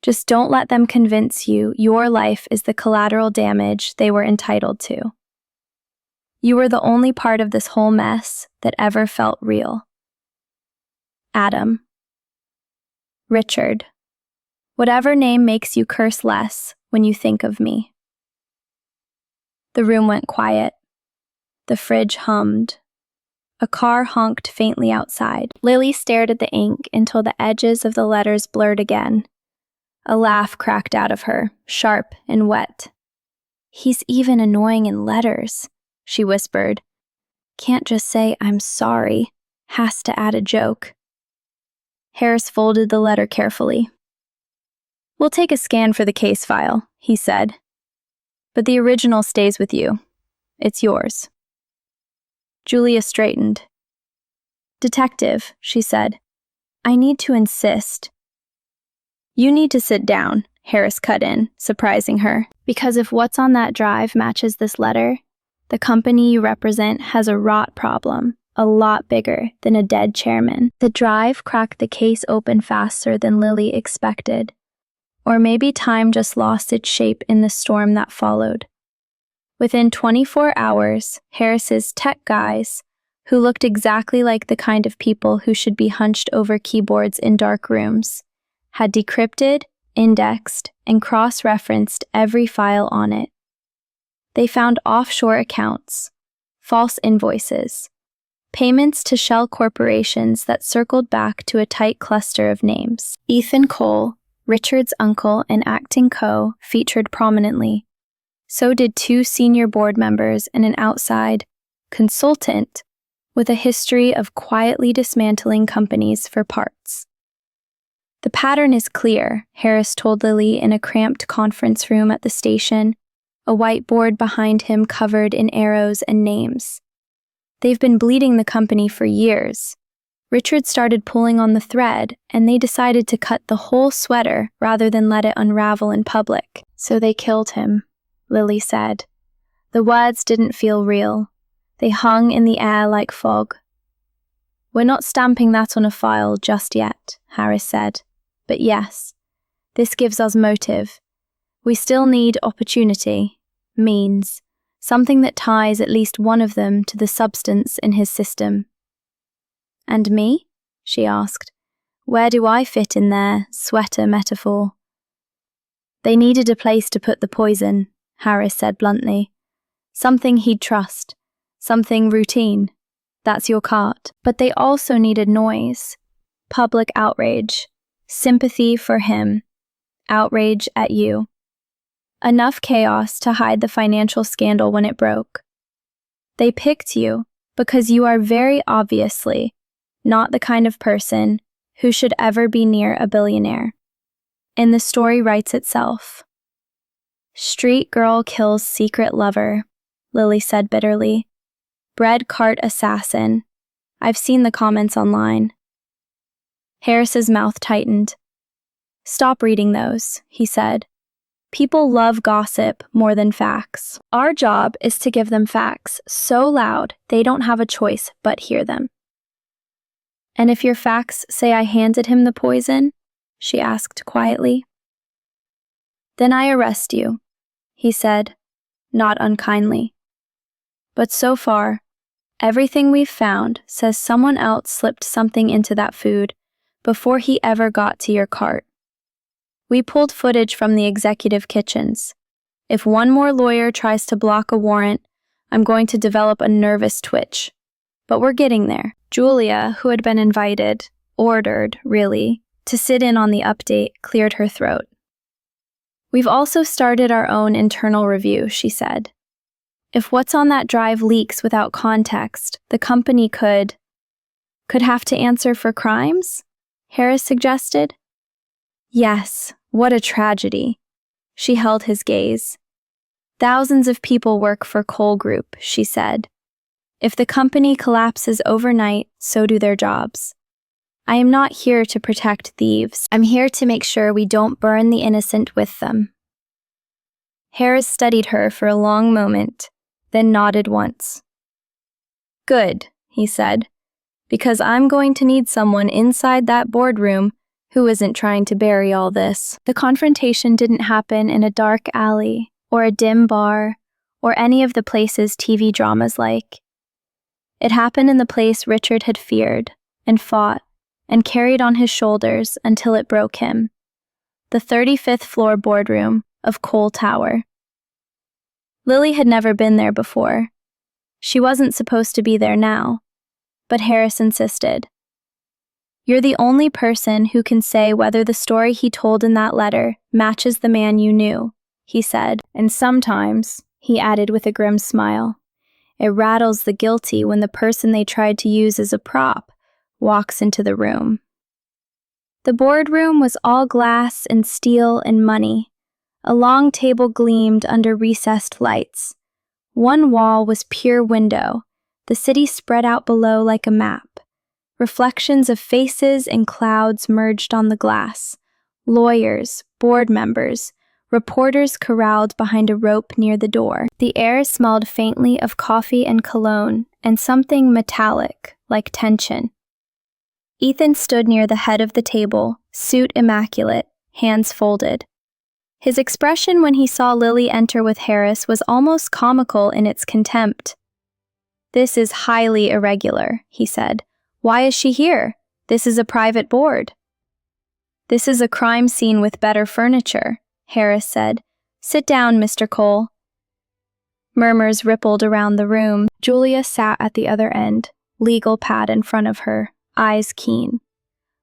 Just don't let them convince you your life is the collateral damage they were entitled to. You were the only part of this whole mess that ever felt real. Adam. Richard. Whatever name makes you curse less when you think of me. The room went quiet. The fridge hummed. A car honked faintly outside. Lily stared at the ink until the edges of the letters blurred again. A laugh cracked out of her, sharp and wet. He's even annoying in letters, she whispered. Can't just say I'm sorry. Has to add a joke. Harris folded the letter carefully. We'll take a scan for the case file, he said. But the original stays with you. It's yours. Julia straightened. "Detective," she said, "I need to insist." "You need to sit down," Harris cut in, surprising her. "Because if what's on that drive matches this letter, the company you represent has a rot problem, a lot bigger than a dead chairman." The drive cracked the case open faster than Lily expected. Or maybe time just lost its shape in the storm that followed. Within 24 hours, Harris's tech guys, who looked exactly like the kind of people who should be hunched over keyboards in dark rooms, had decrypted, indexed, and cross-referenced every file on it. They found offshore accounts, false invoices, payments to shell corporations that circled back to a tight cluster of names. Ethan Cole, Richard's uncle and acting co, featured prominently. So did 2 senior board members and an outside consultant with a history of quietly dismantling companies for parts. "The pattern is clear," Harris told Lily in a cramped conference room at the station, a whiteboard behind him covered in arrows and names. "They've been bleeding the company for years. Richard started pulling on the thread, and they decided to cut the whole sweater rather than let it unravel in public. So they killed him," Lily said. The words didn't feel real. They hung in the air like fog. "We're not stamping that on a file just yet," Harris said. "But yes, this gives us motive. We still need opportunity, means, something that ties at least one of them to the substance in his system." "And me?" she asked. "Where do I fit in their sweater metaphor?" "They needed a place to put the poison," Harris said bluntly. "Something he'd trust. Something routine. That's your cart." "But they also needed noise. Public outrage. Sympathy for him. Outrage at you. Enough chaos to hide the financial scandal when it broke. They picked you because you are very obviously not the kind of person who should ever be near a billionaire. And the story writes itself." "Street girl kills secret lover," Lily said bitterly. "Bread cart assassin. I've seen the comments online." Harris's mouth tightened. "Stop reading those," he said. "People love gossip more than facts. Our job is to give them facts so loud they don't have a choice but hear them." "And if your facts say I handed him the poison?" she asked quietly. "Then I arrest you," he said, not unkindly. "But so far, everything we've found says someone else slipped something into that food before he ever got to your cart. We pulled footage from the executive kitchens. If one more lawyer tries to block a warrant, I'm going to develop a nervous twitch. But we're getting there." Julia, who had been invited, ordered, really, to sit in on the update, cleared her throat. "We've also started our own internal review," she said. "If what's on that drive leaks without context, the company could have to answer for crimes?" Harris suggested. "Yes, what a tragedy." She held his gaze. "Thousands of people work for Cole Group," she said. "If the company collapses overnight, so do their jobs. I am not here to protect thieves. I'm here to make sure we don't burn the innocent with them." Harris studied her for a long moment, then nodded once. "Good," he said, "because I'm going to need someone inside that boardroom who isn't trying to bury all this." The confrontation didn't happen in a dark alley, or a dim bar, or any of the places TV dramas like. It happened in the place Richard had feared, and fought, and carried on his shoulders until it broke him. The 35th floor boardroom of Cole Tower. Lily had never been there before. She wasn't supposed to be there now, but Harris insisted. "You're the only person who can say whether the story he told in that letter matches the man you knew," he said. "And sometimes," he added with a grim smile, "it rattles the guilty when the person they tried to use as a prop walks into the room." The boardroom was all glass and steel and money. A long table gleamed under recessed lights. One wall was pure window, The city spread out below like a map. Reflections of faces and clouds merged on the glass. Lawyers, board members, reporters corralled behind a rope near the door. The air smelled faintly of coffee and cologne, and something metallic, like tension. Ethan stood near the head of the table, suit immaculate, hands folded. His expression when he saw Lily enter with Harris was almost comical in its contempt. "This is highly irregular," he said. "Why is she here? This is a private board." "This is a crime scene with better furniture," Harris said. "Sit down, Mr. Cole." Murmurs rippled around the room. Julia sat at the other end, legal pad in front of her, eyes keen.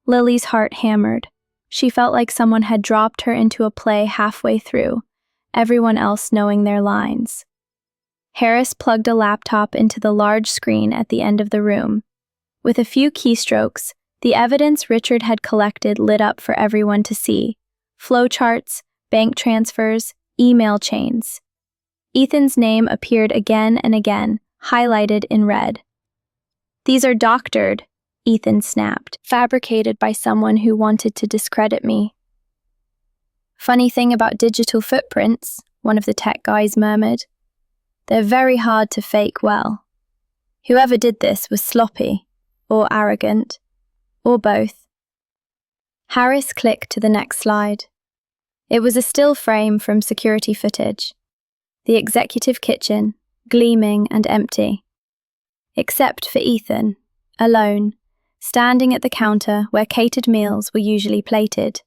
Lily's heart hammered. She felt like someone had dropped her into a play halfway through, everyone else knowing their lines. Harris plugged a laptop into the large screen at the end of the room. With a few keystrokes, the evidence Richard had collected lit up for everyone to see. Flowcharts, bank transfers, email chains. Ethan's name appeared again and again, highlighted in red. "These are doctored," Ethan snapped, "fabricated by someone who wanted to discredit me." "Funny thing about digital footprints," one of the tech guys murmured. "They're very hard to fake well. Whoever did this was sloppy, or arrogant, or both." Harris clicked to the next slide. It was a still frame from security footage. The executive kitchen, gleaming and empty. Except for Ethan, alone, standing at the counter where catered meals were usually plated.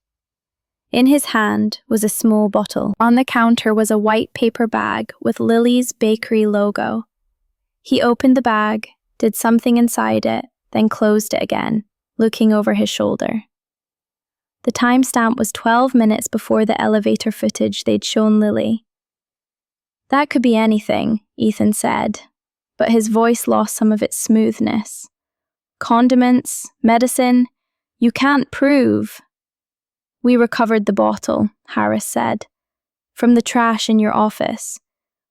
In his hand was a small bottle. On the counter was a white paper bag with Lily's bakery logo. He opened the bag, did something inside it, then closed it again, looking over his shoulder. The timestamp was 12 minutes before the elevator footage they'd shown Lily. "That could be anything," Ethan said, but his voice lost some of its smoothness. "Condiments, medicine, you can't prove." "We recovered the bottle," Harris said, "from the trash in your office.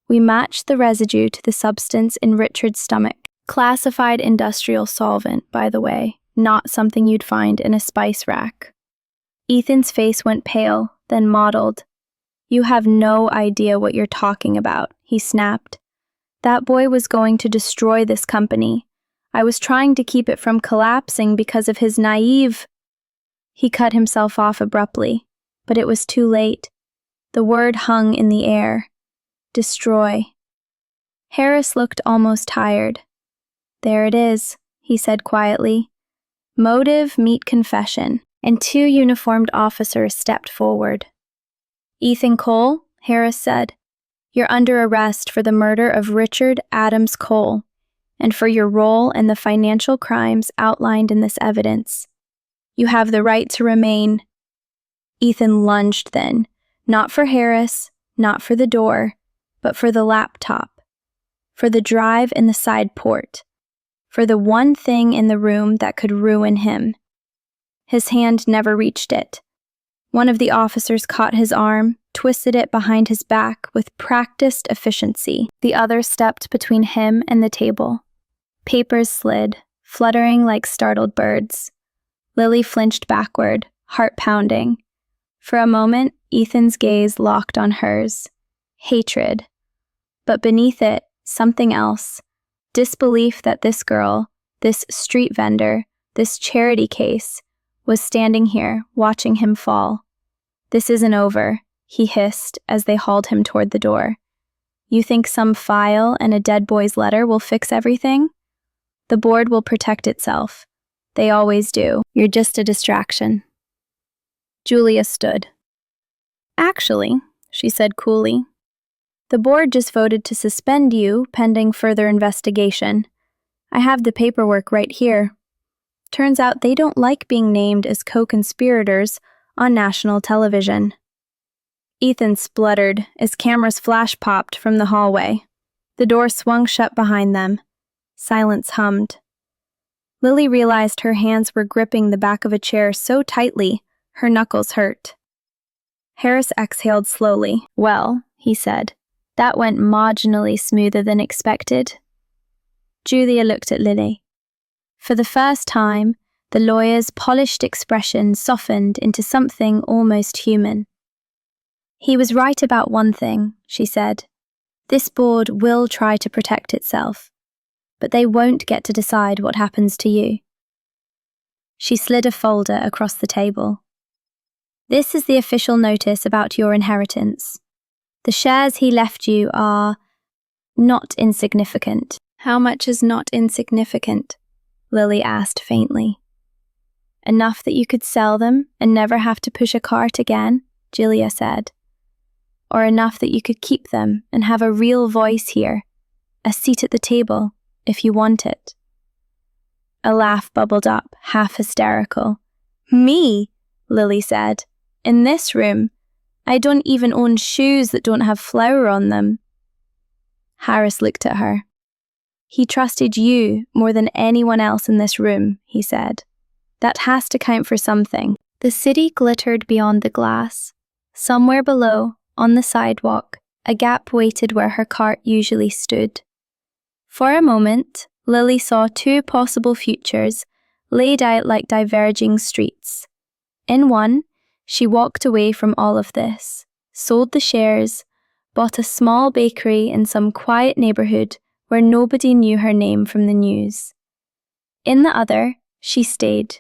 We matched the residue to the substance in Richard's stomach. Classified industrial solvent, by the way, not something you'd find in a spice rack." Ethan's face went pale, then mottled. "You have no idea what you're talking about," he snapped. "That boy was going to destroy this company. I was trying to keep it from collapsing because of his naive—" He cut himself off abruptly, but it was too late. The word hung in the air. Destroy. Harris looked almost tired. "There it is," he said quietly. "Motive meet confession," and two uniformed officers stepped forward. "Ethan Cole," Harris said, "you're under arrest for the murder of Richard Adams Cole, and for your role in the financial crimes outlined in this evidence. You have the right to remain." Ethan lunged then, not for Harris, not for the door, but for the laptop, for the drive in the side port, for the one thing in the room that could ruin him. His hand never reached it. One of the officers caught his arm, twisted it behind his back with practiced efficiency. The other stepped between him and the table. Papers slid, fluttering like startled birds. Lily flinched backward, heart pounding. For a moment, Ethan's gaze locked on hers. Hatred. But beneath it, something else. Disbelief that this girl, this street vendor, this charity case, was standing here, watching him fall. "This isn't over," he hissed as they hauled him toward the door. "You think some file and a dead boy's letter will fix everything? The board will protect itself. They always do. You're just a distraction." Julia stood. "Actually," she said coolly, "the board just voted to suspend you pending further investigation. I have the paperwork right here. Turns out they don't like being named as co-conspirators on national television." Ethan spluttered as cameras flash-popped from the hallway. The door swung shut behind them. Silence hummed. Lily realized her hands were gripping the back of a chair so tightly, her knuckles hurt. Harris exhaled slowly. "Well," he said, "that went marginally smoother than expected." Julia looked at Lily. For the first time, the lawyer's polished expression softened into something almost human. He was right about one thing, she said. This board will try to protect itself, but they won't get to decide what happens to you. She slid a folder across the table. This is the official notice about your inheritance. The shares he left you are not insignificant. How much is not insignificant? Lily asked faintly. Enough that you could sell them and never have to push a cart again, Julia said. Or enough that you could keep them and have a real voice here, a seat at the table, if you want it. A laugh bubbled up, half hysterical. Me, Lily said. In this room, I don't even own shoes that don't have flour on them. Harris looked at her. He trusted you more than anyone else in this room, he said. That has to count for something. The city glittered beyond the glass. Somewhere below, on the sidewalk, a gap waited where her cart usually stood. For a moment, Lily saw two possible futures laid out like diverging streets. In one, she walked away from all of this, sold the shares, bought a small bakery in some quiet neighborhood where nobody knew her name from the news. In the other, she stayed,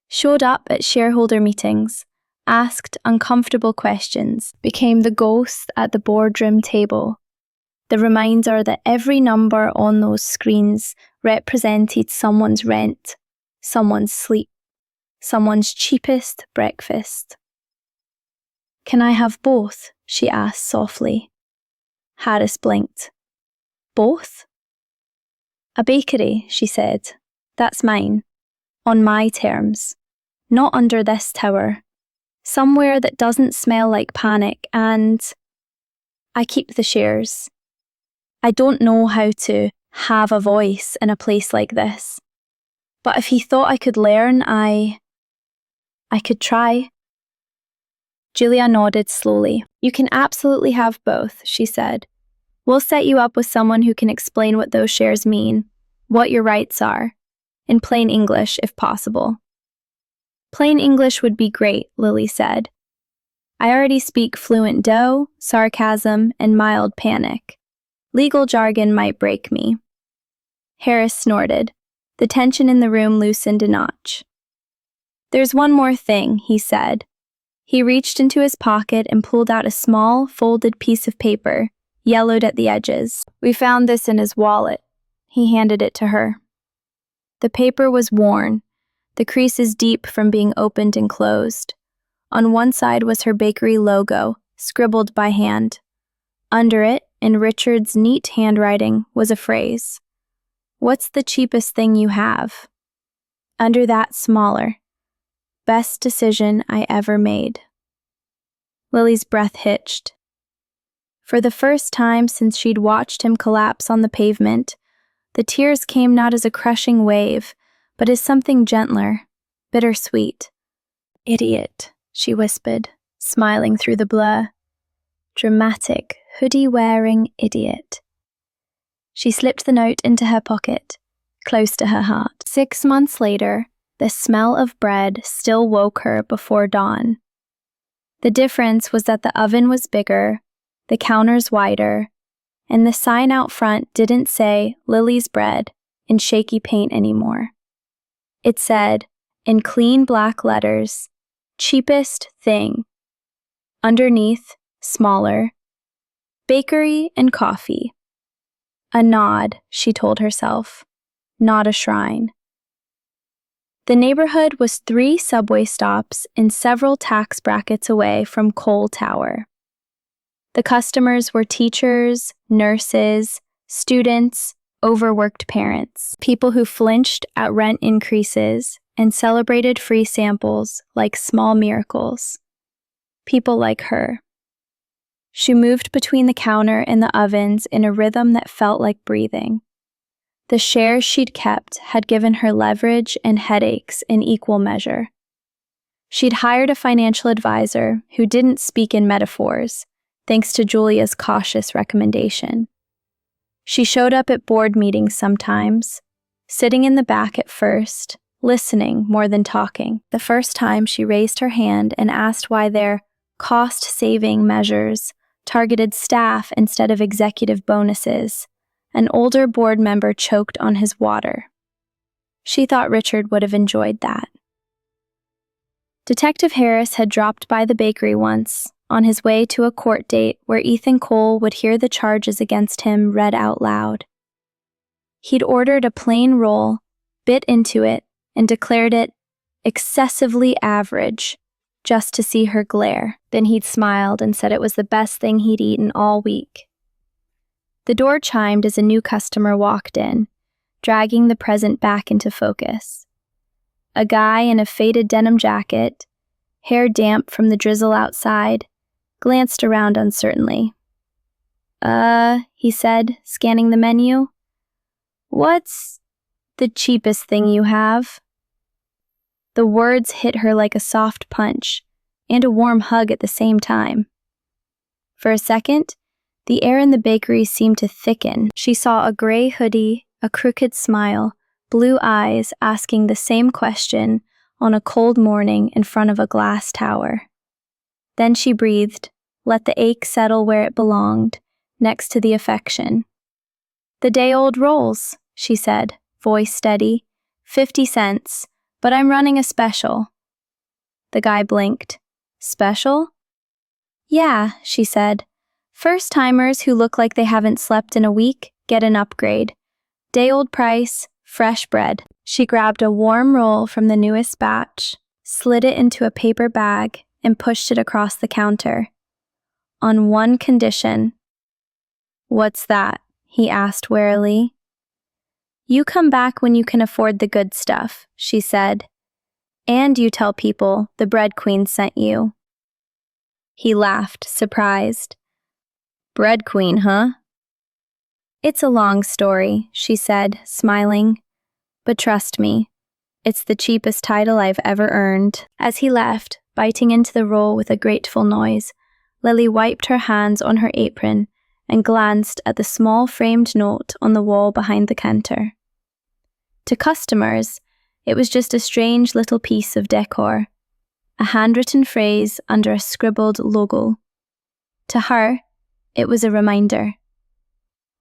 showed up at shareholder meetings, asked uncomfortable questions, became the ghost at the boardroom table, the reminder that every number on those screens represented someone's rent, someone's sleep, someone's cheapest breakfast. Can I have both? She asked softly. Harris blinked. Both? A bakery, she said. That's mine. On my terms. Not under this tower. Somewhere that doesn't smell like panic, and I keep the shares. I don't know how to have a voice in a place like this. But if he thought I could learn, I could try. Julia nodded slowly. You can absolutely have both, she said. We'll set you up with someone who can explain what those shares mean, what your rights are, in plain English if possible. Plain English would be great, Lily said. I already speak fluent dough, sarcasm, and mild panic. Legal jargon might break me. Harris snorted. The tension in the room loosened a notch. There's one more thing, he said. He reached into his pocket and pulled out a small, folded piece of paper, yellowed at the edges. We found this in his wallet. He handed it to her. The paper was worn, the creases deep from being opened and closed. On one side was her bakery logo, scribbled by hand. Under it, in Richard's neat handwriting, was a phrase. What's the cheapest thing you have? Under that, smaller. Best decision I ever made. Lily's breath hitched. For the first time since she'd watched him collapse on the pavement, the tears came not as a crushing wave, but as something gentler, bittersweet. Idiot, she whispered, smiling through the blur. Dramatic, hoodie-wearing idiot. She slipped the note into her pocket, close to her heart. 6 months later, the smell of bread still woke her before dawn. The difference was that the oven was bigger, the counters wider, and the sign out front didn't say Lily's Bread in shaky paint anymore. It said, in clean black letters, cheapest thing. Underneath, smaller, bakery and coffee. A nod, she told herself, not a shrine. The neighborhood was 3 subway stops and several tax brackets away from Cole Tower. The customers were teachers, nurses, students, overworked parents, people who flinched at rent increases and celebrated free samples like small miracles. People like her. She moved between the counter and the ovens in a rhythm that felt like breathing. The shares she'd kept had given her leverage and headaches in equal measure. She'd hired a financial advisor who didn't speak in metaphors, thanks to Julia's cautious recommendation. She showed up at board meetings sometimes, sitting in the back at first, listening more than talking. The first time she raised her hand and asked why their cost-saving measures targeted staff instead of executive bonuses, an older board member choked on his water. She thought Richard would have enjoyed that. Detective Harris had dropped by the bakery once, on his way to a court date where Ethan Cole would hear the charges against him read out loud. He'd ordered a plain roll, bit into it, and declared it excessively average, just to see her glare. Then he'd smiled and said it was the best thing he'd eaten all week. The door chimed as a new customer walked in, dragging the present back into focus. A guy in a faded denim jacket, hair damp from the drizzle outside, glanced around uncertainly. He said, scanning the menu. What's the cheapest thing you have? The words hit her like a soft punch, and a warm hug at the same time. For a second, the air in the bakery seemed to thicken. She saw a gray hoodie, a crooked smile, blue eyes asking the same question on a cold morning in front of a glass tower. Then she breathed, let the ache settle where it belonged, next to the affection. The day-old rolls, she said, voice steady. 50 cents, but I'm running a special. The guy blinked. Special? Yeah, she said. First-timers who look like they haven't slept in a week get an upgrade. Day-old price, fresh bread. She grabbed a warm roll from the newest batch, slid it into a paper bag, and pushed it across the counter. On one condition. What's that? He asked warily. You come back when you can afford the good stuff, she said. And you tell people the bread queen sent you. He laughed, surprised. Bread queen, huh? It's a long story, she said, smiling. But trust me, it's the cheapest title I've ever earned. As he left, biting into the roll with a grateful noise, Lily wiped her hands on her apron and glanced at the small framed note on the wall behind the counter. To customers, it was just a strange little piece of decor, a handwritten phrase under a scribbled logo. To her, it was a reminder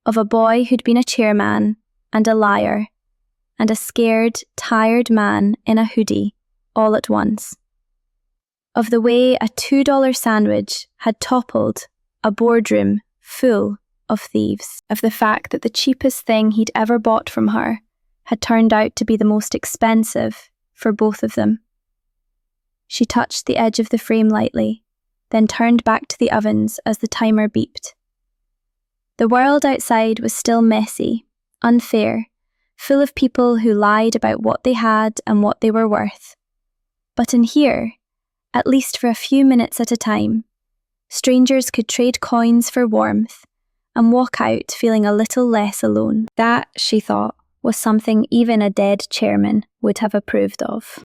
of a boy who'd been a chairman and a liar and a scared, tired man in a hoodie all at once. Of the way a $2 sandwich had toppled a boardroom full of thieves. Of the fact that the cheapest thing he'd ever bought from her had turned out to be the most expensive for both of them. She touched the edge of the frame lightly, then turned back to the ovens as the timer beeped. The world outside was still messy, unfair, full of people who lied about what they had and what they were worth. But in here, at least for a few minutes at a time, strangers could trade coins for warmth and walk out feeling a little less alone. That, she thought, was something even a dead chairman would have approved of.